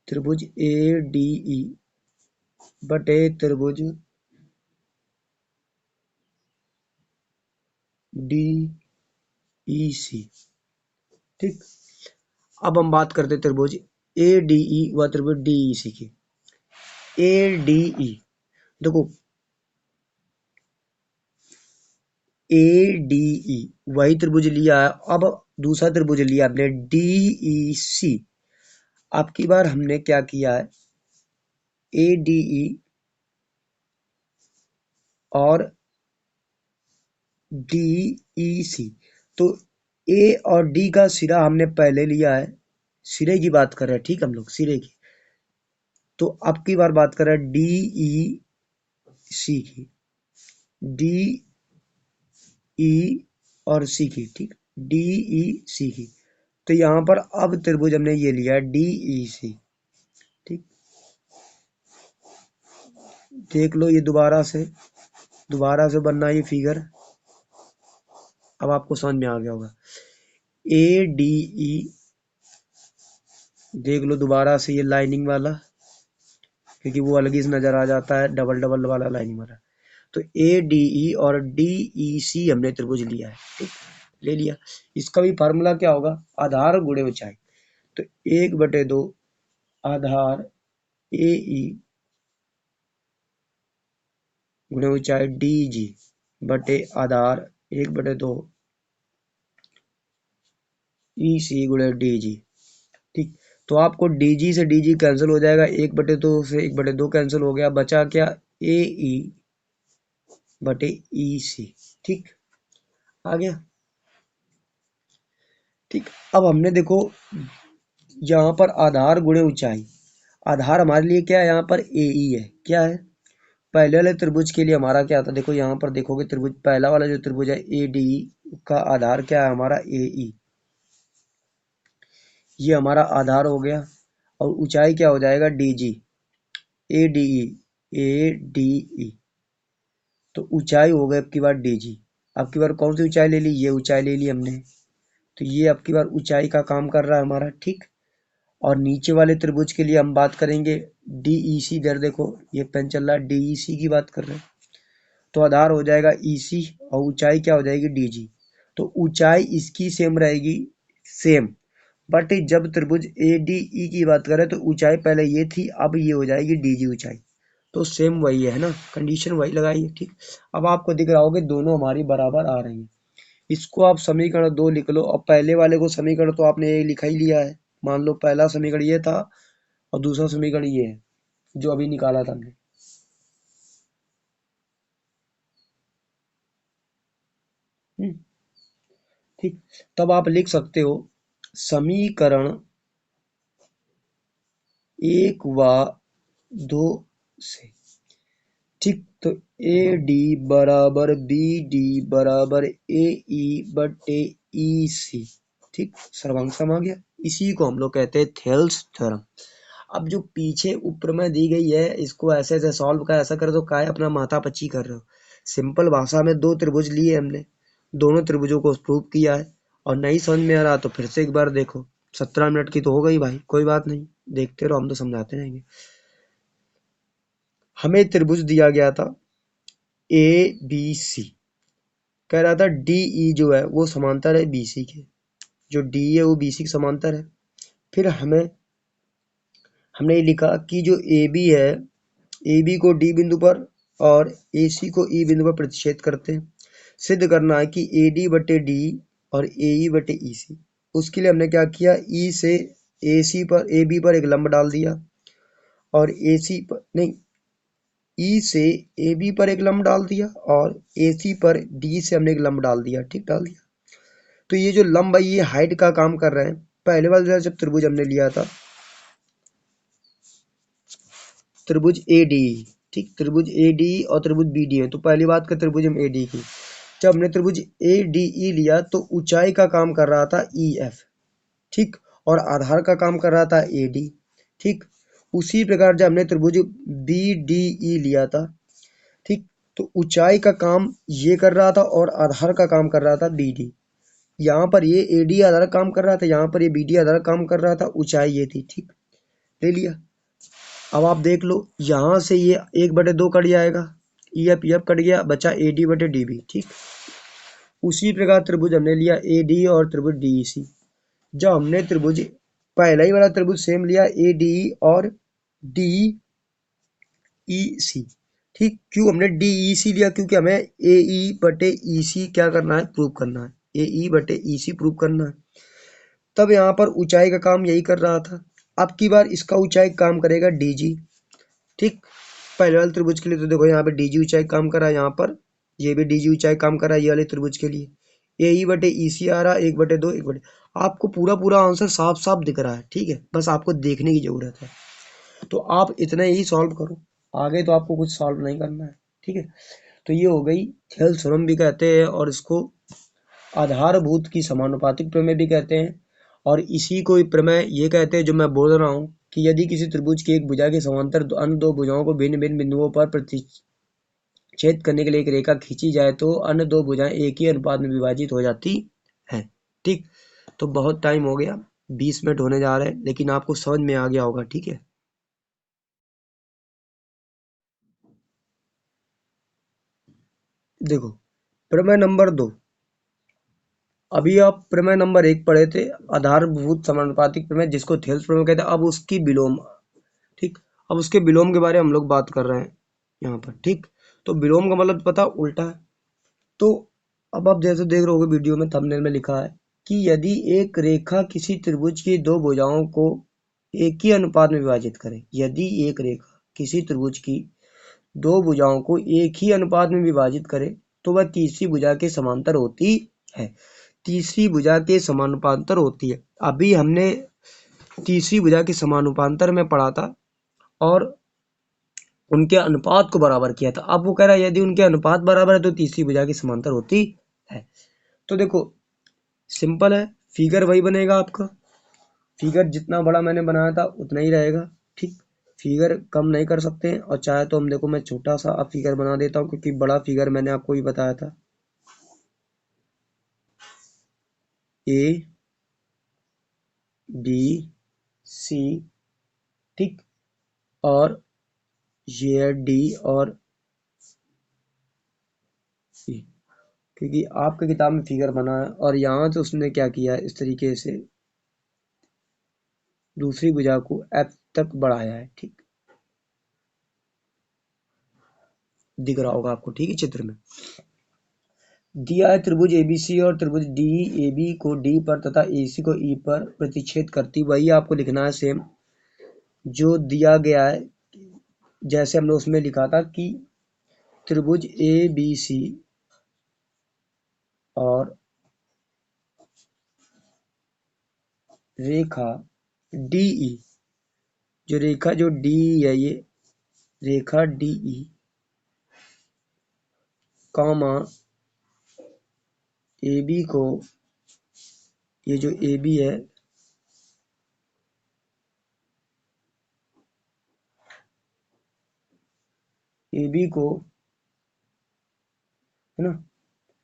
त्रिभुज ए डी ई बटे त्रिभुज डी ई सी। ठीक, अब हम बात करते त्रिभुज ए डी ई व त्रिभुज डी ई सी की। ए डी ई, देखो ए डी ई वही त्रिभुज लिया है, अब दूसरा त्रिभुज लिया हमने डी ई सी। अब की बार हमने क्या किया है, ए डी ई और डी ई सी, तो ए और डी का सिरा हमने पहले लिया है, सिरे की बात कर रहे हैं, ठीक, हम लोग सिरे की। तो अब की बार बात कर रहे हैं डी ई सी की, डी ई और सी की। ठीक, डी ई सी की, तो यहाँ पर अब त्रिभुज हमने ये लिया है डी ई सी। ठीक, देख लो ये दोबारा से बनना ये फिगर, अब आपको समझ में आ गया होगा। ए डी ई, देख लो दोबारा से ये लाइनिंग वाला, क्योंकि वो अलग ही से नजर आ जाता है, डबल डबल वाला लाइनिंग वाला। तो ए डी ई और डी ई सी हमने त्रिभुज लिया है। ठीक, ले लिया, इसका भी फार्मूला क्या होगा, आधार गुणे ऊंचाई, तो 1/2 आधार ए ई गुणे ऊंचाई डी जी बटे आधार 1/2 ई सी गुणे डी जी। ठीक, तो आपको डी जी से डी जी कैंसिल हो जाएगा, 1/2 से 1/2 कैंसिल हो गया, बचा क्या, ए ई बटे EC। ठीक, आ गया। ठीक, अब हमने देखो यहाँ पर आधार गुणे ऊंचाई, आधार हमारे लिए क्या है, यहाँ पर AE है। क्या है, पहले वाले त्रिभुज के लिए हमारा क्या था, देखो यहाँ पर देखोगे त्रिभुज, पहला वाला जो त्रिभुज है ADE का आधार क्या है हमारा AE, ये हमारा आधार हो गया। और ऊंचाई क्या हो जाएगा DG, ADE तो ऊंचाई हो गई अब की बार DG। अब की बार कौन सी ऊंचाई ले ली, ये ऊंचाई ले ली हमने, तो ये अब की बार ऊंचाई का काम कर रहा है हमारा। ठीक, और नीचे वाले त्रिभुज के लिए हम बात करेंगे DEC, इधर देखो ये पेन चल रहा है, DEC की बात कर रहे हैं, तो आधार हो जाएगा EC और ऊंचाई क्या हो जाएगी DG। तो ऊंचाई इसकी सेम रहेगी, सेम, बट जब त्रिभुज ADE की बात करें तो ऊंचाई पहले ये थी, अब ये हो जाएगी DG ऊंचाई, तो सेम वही है ना, कंडीशन वही लगाई है। ठीक, अब आपको दिख रहा होगा दोनों हमारी बराबर आ रही है। इसको आप समीकरण 2 लिख लो, और पहले वाले को समीकरण तो आपने ये लिखा ही लिया है। मान लो पहला समीकरण ये था और दूसरा समीकरण ये है जो अभी निकाला था हमने। ठीक, तब आप लिख सकते हो समीकरण 1 व 2 से। ठीक, तो AD बराबर BD बराबर AE बटे EC। ठीक, सर्वांग आ गया, इसी को हम लोग कहते हैं थेल्स थ्योरम। अब जो पीछे ऊपर में दी गई है इसको ऐसे ऐसे सॉल्व का ऐसा कर दो, काय अपना माथा पच्ची कर रहे हो। सिंपल भाषा में दो त्रिभुज लिए हमने, दोनों त्रिभुजों को प्रूव किया है, और नहीं समझ में आ रहा तो फिर से एक बार देखो। 17 मिनट की तो हो गई भाई, कोई बात नहीं, देखते रहो, हम तो समझाते रहेंगे। हमें त्रिभुज दिया गया था ABC, कह रहा था DE जो है वो समांतर है BC के, जो DE है वो BC के समांतर है। फिर हमने ये लिखा कि जो AB है, AB को D बिंदु पर और AC को E बिंदु पर प्रतिच्छेद करते हैं। सिद्ध करना है कि AD बटे D और AE बटे EC। उसके लिए हमने क्या किया, E से AC पर, AB पर एक लंब डाल दिया, और AC पर नहीं, E से AB पर एक लंब डाल दिया, और AC पर D से हमने एक लंब डाल दिया। ठीक, डाल दिया। तो ये जो लंब है ये हाइट का काम कर रहे हैं। पहले वाला जब त्रिभुज हमने लिया था त्रिभुज ADE, ठीक, त्रिभुज ADE और त्रिभुज BD है, तो पहली बात कर त्रिभुज हम ADE की, जब हमने त्रिभुज ADE लिया तो ऊंचाई का काम कर रहा था EF। ठीक, और आधार का काम कर रहा था AD। ठीक, उसी प्रकार जब हमने त्रिभुज BDE लिया था, ठीक, तो ऊंचाई का काम ये कर रहा था और आधार का काम कर रहा था BD। यहाँ पर ये AD आधार काम कर रहा था, यहाँ पर ये BD आधार काम कर रहा था, ऊंचाई ये थी। ठीक, ले लिया। अब आप देख लो यहाँ से ये 1/2 कट जाएगा, EF कट गया, बचा AD बटे DB। ठीक, उसी प्रकार त्रिभुज हमने लिया AD और त्रिभुज DEC। जब हमने त्रिभुज पहला ही वाला त्रिभुज सेम लिया ADE और DEC। ठीक, क्यों हमने DEC लिया, क्योंकि हमें AE बटे EC क्या करना है, प्रूव करना है, AE बटे EC प्रूव करना है। तब यहाँ पर ऊंचाई का काम यही कर रहा था। अब की बार इसका ऊंचाई काम करेगा DG। ठीक, पहले वाले त्रिभुज के लिए तो देखो यहाँ पे DG ऊंचाई काम कर रहा है, यहाँ पर ये भी DG ऊंचाई काम कर रहा है ये वाले त्रिभुज के लिए। AE बटे EC आ रहा है 1/2 1/, आपको पूरा पूरा आंसर साफ साफ दिख रहा है। ठीक है, बस आपको देखने की जरूरत है, तो आप इतना ही सॉल्व करो, आगे तो आपको कुछ सॉल्व नहीं करना है। ठीक है, तो ये हो गई थेल्स थ्योरम भी कहते हैं, और इसको आधारभूत की समानुपातिक प्रमेय भी कहते हैं, और इसी को प्रमेय ये कहते हैं जो मैं बोल रहा हूँ कि यदि किसी त्रिभुज की एक भुजा के समांतर अन्य दो भुजाओं को भिन्न भिन्न बिंदुओं पर प्रतिच्छेद करने के लिए एक रेखा खींची जाए तो अन्य दो भुजाएं एक ही अनुपात में विभाजित हो जाती है। ठीक, तो बहुत टाइम हो गया, 20 मिनट होने जा रहे हैं, लेकिन आपको समझ में आ गया होगा। ठीक है, देखो प्रमेय नंबर 2, अभी आप प्रमेय नंबर 1 पढ़े थे, आधारभूत समानुपातिक प्रमेय जिसको थेल्स प्रमेय कहते हैं। अब उसकी विलोम, ठीक, अब उसके विलोम के बारे में हम लोग बात कर रहे हैं यहाँ पर। ठीक, तो विलोम का मतलब पता उल्टा है। तो अब आप जैसे देख रहे होगे वीडियो में थंबनेल में लिखा है कि यदि एक रेखा किसी त्रिभुज की दो भुजाओं को एक ही अनुपात में विभाजित करे, यदि एक रेखा किसी त्रिभुज की दो भुजाओं को एक ही अनुपात में विभाजित करे तो वह तीसरी भुजा के समांतर होती है। तीसरी भुजा के समानुपातर होती है। अभी हमने तीसरी भुजा के समानुपातर में पढ़ा था और उनके अनुपात को बराबर किया था। अब वो कह रहा है यदि उनके अनुपात बराबर है तो तीसरी भुजा की समांतर होती है। तो देखो सिंपल है, फिगर वही बनेगा आपका। फिगर जितना बड़ा मैंने बनाया था उतना ही रहेगा, ठीक। फिगर कम नहीं कर सकते हैं, और चाहे तो हम देखो मैं छोटा सा अब फिगर बना देता हूँ क्योंकि बड़ा फिगर मैंने आपको ही बताया था। ए बी सी, ठीक, और ये डी और ई, क्योंकि आपके किताब में फिगर बना है और यहाँ तो उसने क्या किया है, इस तरीके से दूसरी भुजा को एफ तक बढ़ाया है, ठीक, दिख रहा होगा आपको, ठीक है। चित्र में दिया है त्रिभुज एबीसी और त्रिभुज डी एबी को डी पर तथा एसी को ई पर प्रतिच्छेद करती, वही आपको लिखना है सेम जो दिया गया है। जैसे हमने उसमें लिखा था कि त्रिभुज ए बी सी और रेखा डी ई, जो रेखा जो डी है, ये रेखा D E comma A B को, ये जो ए बी है ए बी को, है ना,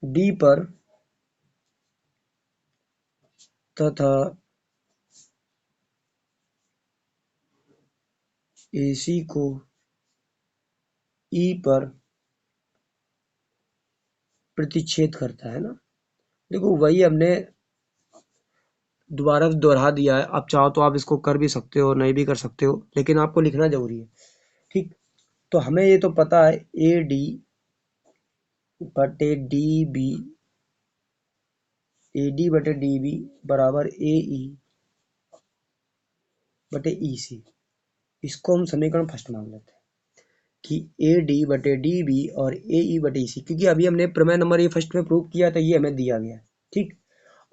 डी पर तथा एसी को ई पर प्रतिच्छेद करता है ना। देखो वही हमने दोबारा दोहरा दिया है। आप चाहो तो आप इसको कर भी सकते हो, नहीं भी कर सकते हो, लेकिन आपको लिखना जरूरी है, ठीक। तो हमें ये तो पता है ए डी बटे डी बी, ए डी बटे डी बी बराबर ए ई बटे ई सी। इसको हम समीकरण फर्स्ट मान लेते हैं कि ए डी बटे डी बी और ए ई बटे ई सी, क्योंकि अभी हमने प्रमेय नंबर ये फर्स्ट में प्रूव किया था, ये हमें दिया गया है, ठीक।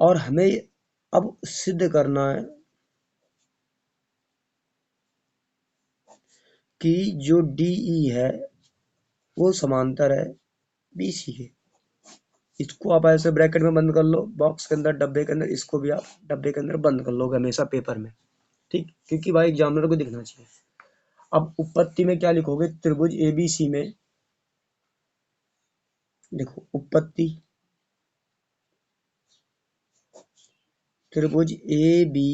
और हमें अब सिद्ध करना है कि जो डी ई है वो समांतर है बी सी के। इसको आप ऐसे ब्रैकेट में बंद कर लो, बॉक्स के अंदर, डब्बे के अंदर, इसको भी आप डब्बे के अंदर बंद कर लोगे हमेशा पेपर में, ठीक, क्योंकि भाई एग्जामिनर को दिखना चाहिए। अब उत्पत्ति में क्या लिखोगे, त्रिभुज एबीसी में देखो उत्पत्ति त्रिभुज ए बी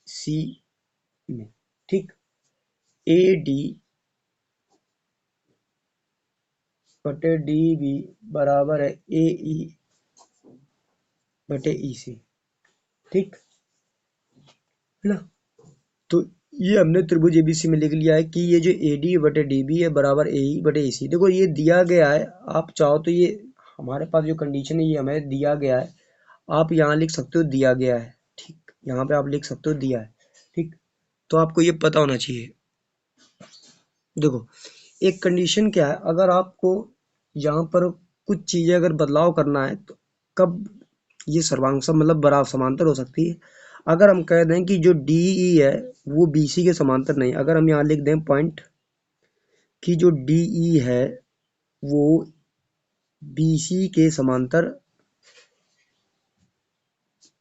सी में, ठीक, ए डी बटे डी बी बराबर है ए ई बटे ई सी, ठीक है ना। तो ये हमने त्रिभुज एबीसी में लिख लिया है कि ये जो ए डी बटे डी बी है बराबर ए ई बटे ए सी। देखो ये दिया गया है, आप चाहो तो ये हमारे पास जो कंडीशन है ये हमें दिया गया है, आप यहाँ लिख सकते हो दिया गया है, ठीक, यहाँ पे आप लिख सकते हो दिया है, ठीक। तो आपको ये पता होना चाहिए। देखो एक कंडीशन क्या है, अगर आपको यहाँ पर कुछ चीजें अगर बदलाव करना है तो कब ये सर्वांग मतलब बराबर समांतर हो सकती है। अगर हम कह दें कि जो डी ई है वो बी सी के समांतर नहीं, अगर हम यहाँ लिख दें पॉइंट कि जो डी ई है वो बी सी के समांतर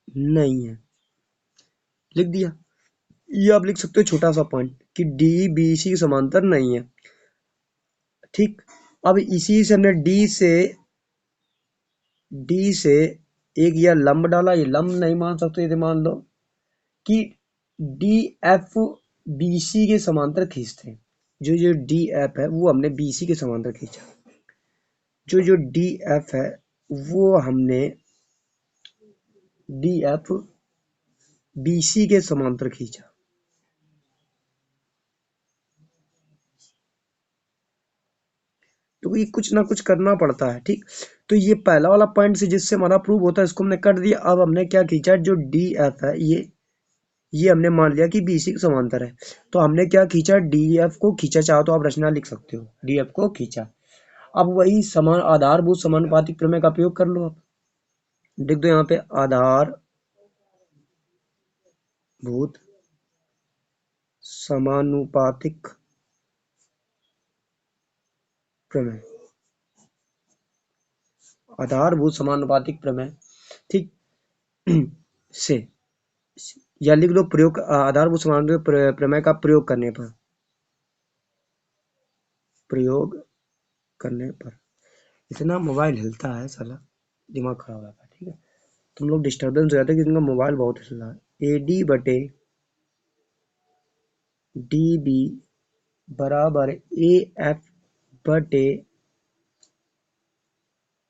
नहीं है, लिख दिया। ये आप लिख सकते हो छोटा सा पॉइंट कि डी बी सी के समांतर नहीं है, ठीक। अब इसी से हमने डी से एक यह लंब डाला, ये लंब नहीं मान सकते, ये मान लो कि डी एफ बी सी के समांतर खींचते हैं। जो डी एफ है वो हमने बी सी के समांतर खींचा, जो डी एफ है वो हमने डी एफ बी सी के समांतर खींचा। तो ये कुछ ना कुछ करना पड़ता है, ठीक। तो ये पहला वाला पॉइंट से जिससे हमारा प्रूव होता है इसको हमने कर दिया। अब हमने क्या खींचा, जो डी एफ है ये ये हमने मान लिया कि BC के समांतर है, तो हमने क्या खींचा, DF को खींचा। चाहो तो आप रचना लिख सकते हो, DF को खींचा। अब वही समान आधारभूत समानुपातिक प्रमेय का प्रयोग कर लो। आप लिख दो यहाँ पे आधारभूत समानुपातिक प्रमेय, आधारभूत समानुपातिक प्रमेय, ठीक से, या लिख लो प्रयोग, आधारभूत समानुपातिक प्रमेय का प्रयोग करने पर। इतना मोबाइल हिलता है साला, दिमाग खराब हो जाता है। ठीक है, तुम लोग डिस्टर्बेंस हो जाता है कि इनका मोबाइल बहुत हिल रहा है। AD बटे DB बराबर AF बटे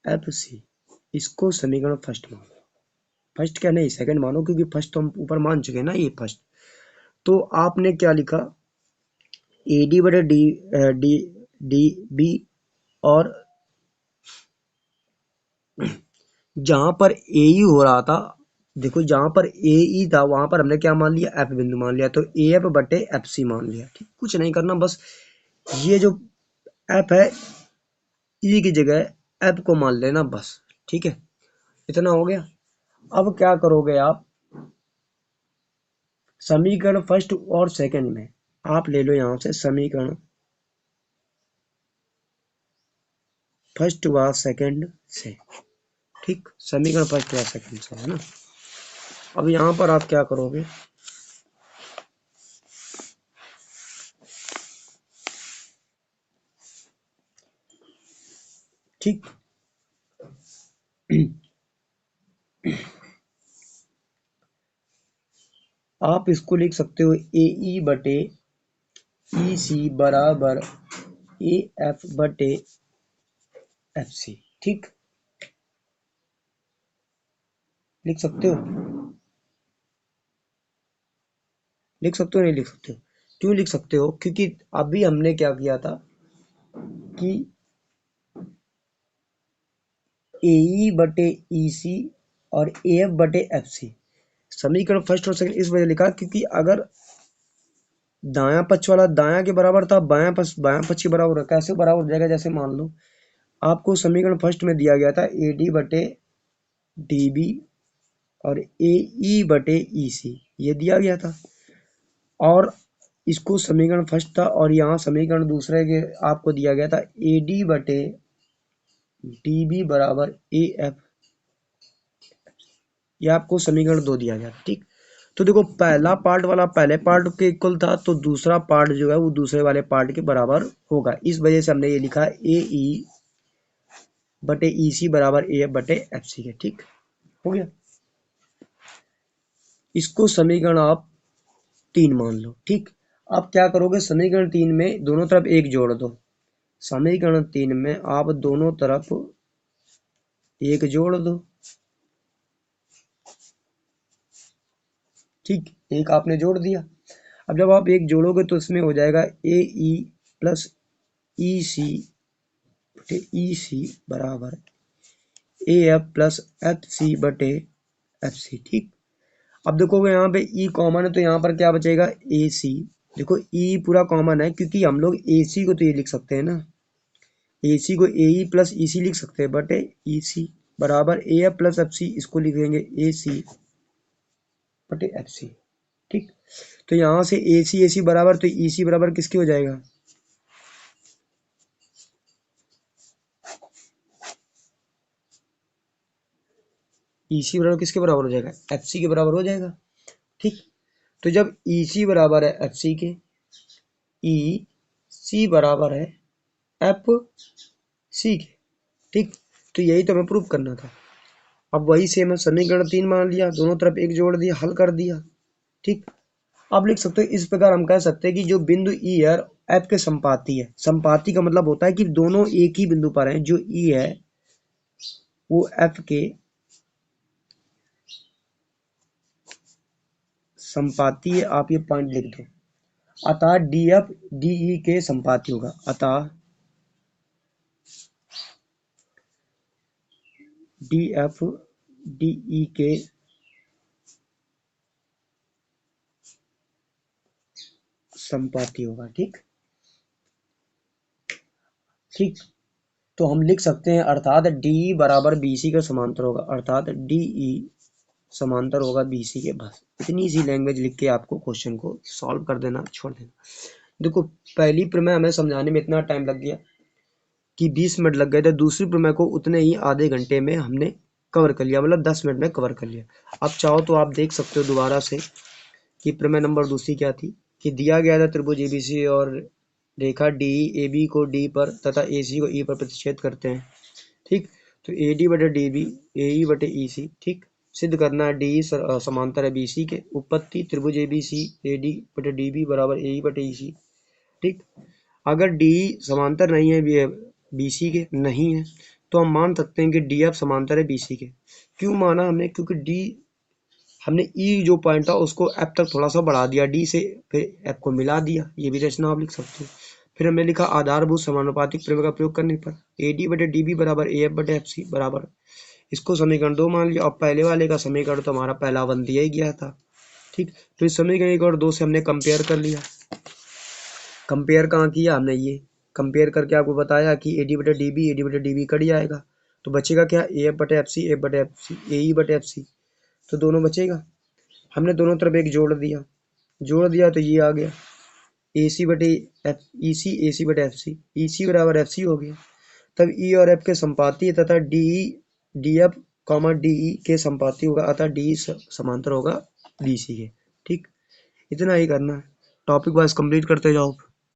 FC। इसको समीकरण फर्स्ट मानो, फर्स्ट क्या नहीं सेकंड मानो, क्योंकि फर्स्ट तो हम ऊपर मान चुके हैं ना, ये फर्स्ट। तो आपने क्या लिखा, AD बटे डी डी बी, और जहां पर AE हो रहा था, देखो जहां पर AE था वहां पर हमने क्या मान लिया, F बिंदु मान लिया, तो AF बटे FC मान लिया। ठीक, कुछ नहीं करना, बस ये जो F है, E की जगह F को मान लेना बस। ठीक है, इतना हो गया। अब क्या करोगे आप, समीकरण फर्स्ट और सेकंड में आप ले लो यहां से समीकरण फर्स्ट व सेकंड से। ठीक, समीकरण फर्स्ट व सेकंड से, है ना। अब यहां पर आप क्या करोगे, ठीक आप इसको लिख सकते हो AE बटे EC बराबर AF बटे FC। ठीक, लिख सकते हो, लिख सकते हो नहीं लिख सकते हो, क्यों लिख सकते हो, क्योंकि अभी हमने क्या किया था कि AE बटे EC और AF बटे FC, समीकरण फर्स्ट और सेकंड इस वजह लिखा क्योंकि अगर दाया पक्ष वाला दाया के बराबर था, बाया पक्ष के बराबर है। कैसे बराबर हो जाएगा, जैसे मान लो आपको समीकरण फर्स्ट में दिया गया था AD बटे DB और AE बटे EC, ये दिया गया था, और इसको समीकरण फर्स्ट था, और यहाँ समीकरण दूसरे के आपको दिया गया था AD बटे DB बराबर AF, ये आपको समीकरण 2 दिया गया। ठीक, तो देखो पहला पार्ट वाला पहले पार्ट के इक्वल था, तो दूसरा पार्ट जो है वो दूसरे वाले पार्ट के बराबर होगा। इस वजह से हमने ये लिखा AE बटे EC बराबर AF बटे FC के। ठीक हो गया, इसको समीकरण आप 3 मान लो। ठीक, अब क्या करोगे, समीकरण 3 में दोनों तरफ एक जोड़ दो, समीकरण 3 में आप दोनों तरफ एक जोड़ दो। ठीक, एक आपने जोड़ दिया। अब जब आप एक जोड़ोगे तो इसमें हो जाएगा AE प्लस EC बटे EC बराबर AF प्लस FC बटे FC। ठीक, अब देखोगे यहाँ पे E कॉमन है, तो यहाँ पर क्या बचेगा, AC। देखो E पूरा कॉमन है, क्योंकि हम लोग AC को तो ये लिख सकते हैं ना, AC को AE प्लस EC लिख सकते हैं बटे EC बराबर AF प्लस FC, इसको लिखेंगे AC बटे FC। ठीक, तो यहाँ से AC AC बराबर, तो EC बराबर किसके हो जाएगा, EC बराबर किसके बराबर हो जाएगा, FC के बराबर हो जाएगा। ठीक, तो जब EC बराबर है FC के, EC बराबर है FC के। ठीक, तो यही तो हमें प्रूव करना था। अब वही सेम है, समीकरण 3 मान लिया, दोनों तरफ एक जोड़ दिया, हल कर दिया। ठीक, अब लिख सकते हो इस प्रकार, हम कह सकते हैं कि जो बिंदु E है F के संपाती है। संपाती का मतलब होता है कि दोनों एक ही बिंदु पर हैं। जो E है वो F के संपाती है, आप ये पॉइंट लिख दो। अतः DF DE के संपाती होगा, अतः DF DE के संपाती होगा। ठीक ठीक, तो हम लिख सकते हैं अर्थात डी बराबर बीसी का समांतर होगा, अर्थात डी ई समांतर होगा बीसी के। बस इतनी सी लैंग्वेज लिख के आपको क्वेश्चन को सॉल्व कर देना, छोड़ देना। देखो पहली प्रमेय हमें समझाने में इतना टाइम लग गया कि 20 मिनट लग गए थे, दूसरी प्रमेय को उतने ही आधे घंटे में हमने कवर कर लिया, मतलब 10 मिनट में कवर कर लिया। अब चाहो तो आप देख सकते हो दोबारा से कि प्रमेय नंबर दूसरी क्या थी, कि दिया गया था त्रिभुज एबीसी और रेखा डी ए बी को डी पर तथा ए सी को ई पर प्रतिच्छेद करते हैं। ठीक, तो ए डी बटे डी बी ए ई बटे ई सी, ठीक, सिद्ध करना है डी समांतर है बी सी के। उत्पत्ति त्रिभुज A B C A D बटे डी बी बराबर ए ई बटे ई सी। ठीक, अगर डी समांतर नहीं है बी सी के, नहीं है, तो हम मान सकते हैं कि डी एफ समांतर है बी सी के। क्यों माना हमने, क्योंकि डी हमने ई जो पॉइंट था उसको एफ तक थोड़ा सा बढ़ा दिया, डी से फिर एफ को मिला दिया, ये भी रचना आप लिख सकते हो। फिर हमने लिखा आधारभूत समानुपातिक प्रमेय का प्रयोग करने पर ए डी बटे डी बी बराबर ए एफ बटे एफ सी बराबर, इसको समीकरण 2 मान लिया। अब पहले वाले का समीकरण तो हमारा पहला 1 दिया ही गया था। ठीक, तो इस समीकरण 1 और 2 से हमने कंपेयर कर लिया। कंपेयर कहाँ किया हमने, ये कंपेयर करके आपको बताया कि ए डी बटे डी बी कट जाएगा, तो बचेगा क्या, ए एफ बटे एफ सी ए ई बटे एफ सी, तो दोनों बचेगा। हमने दोनों तरफ एक जोड़ दिया तो ये आ गया ए सी बटे एफ ई सी, ए सी बटे एफ सी, ई सी बराबर एफ सी हो गया। तब ई और एफ के संपाती तथा D D F comma D E के संपाती होगा, अतः डी समांतर होगा बी सी के। ठीक, इतना ही करना है, टॉपिक वाइज कंप्लीट करते जाओ।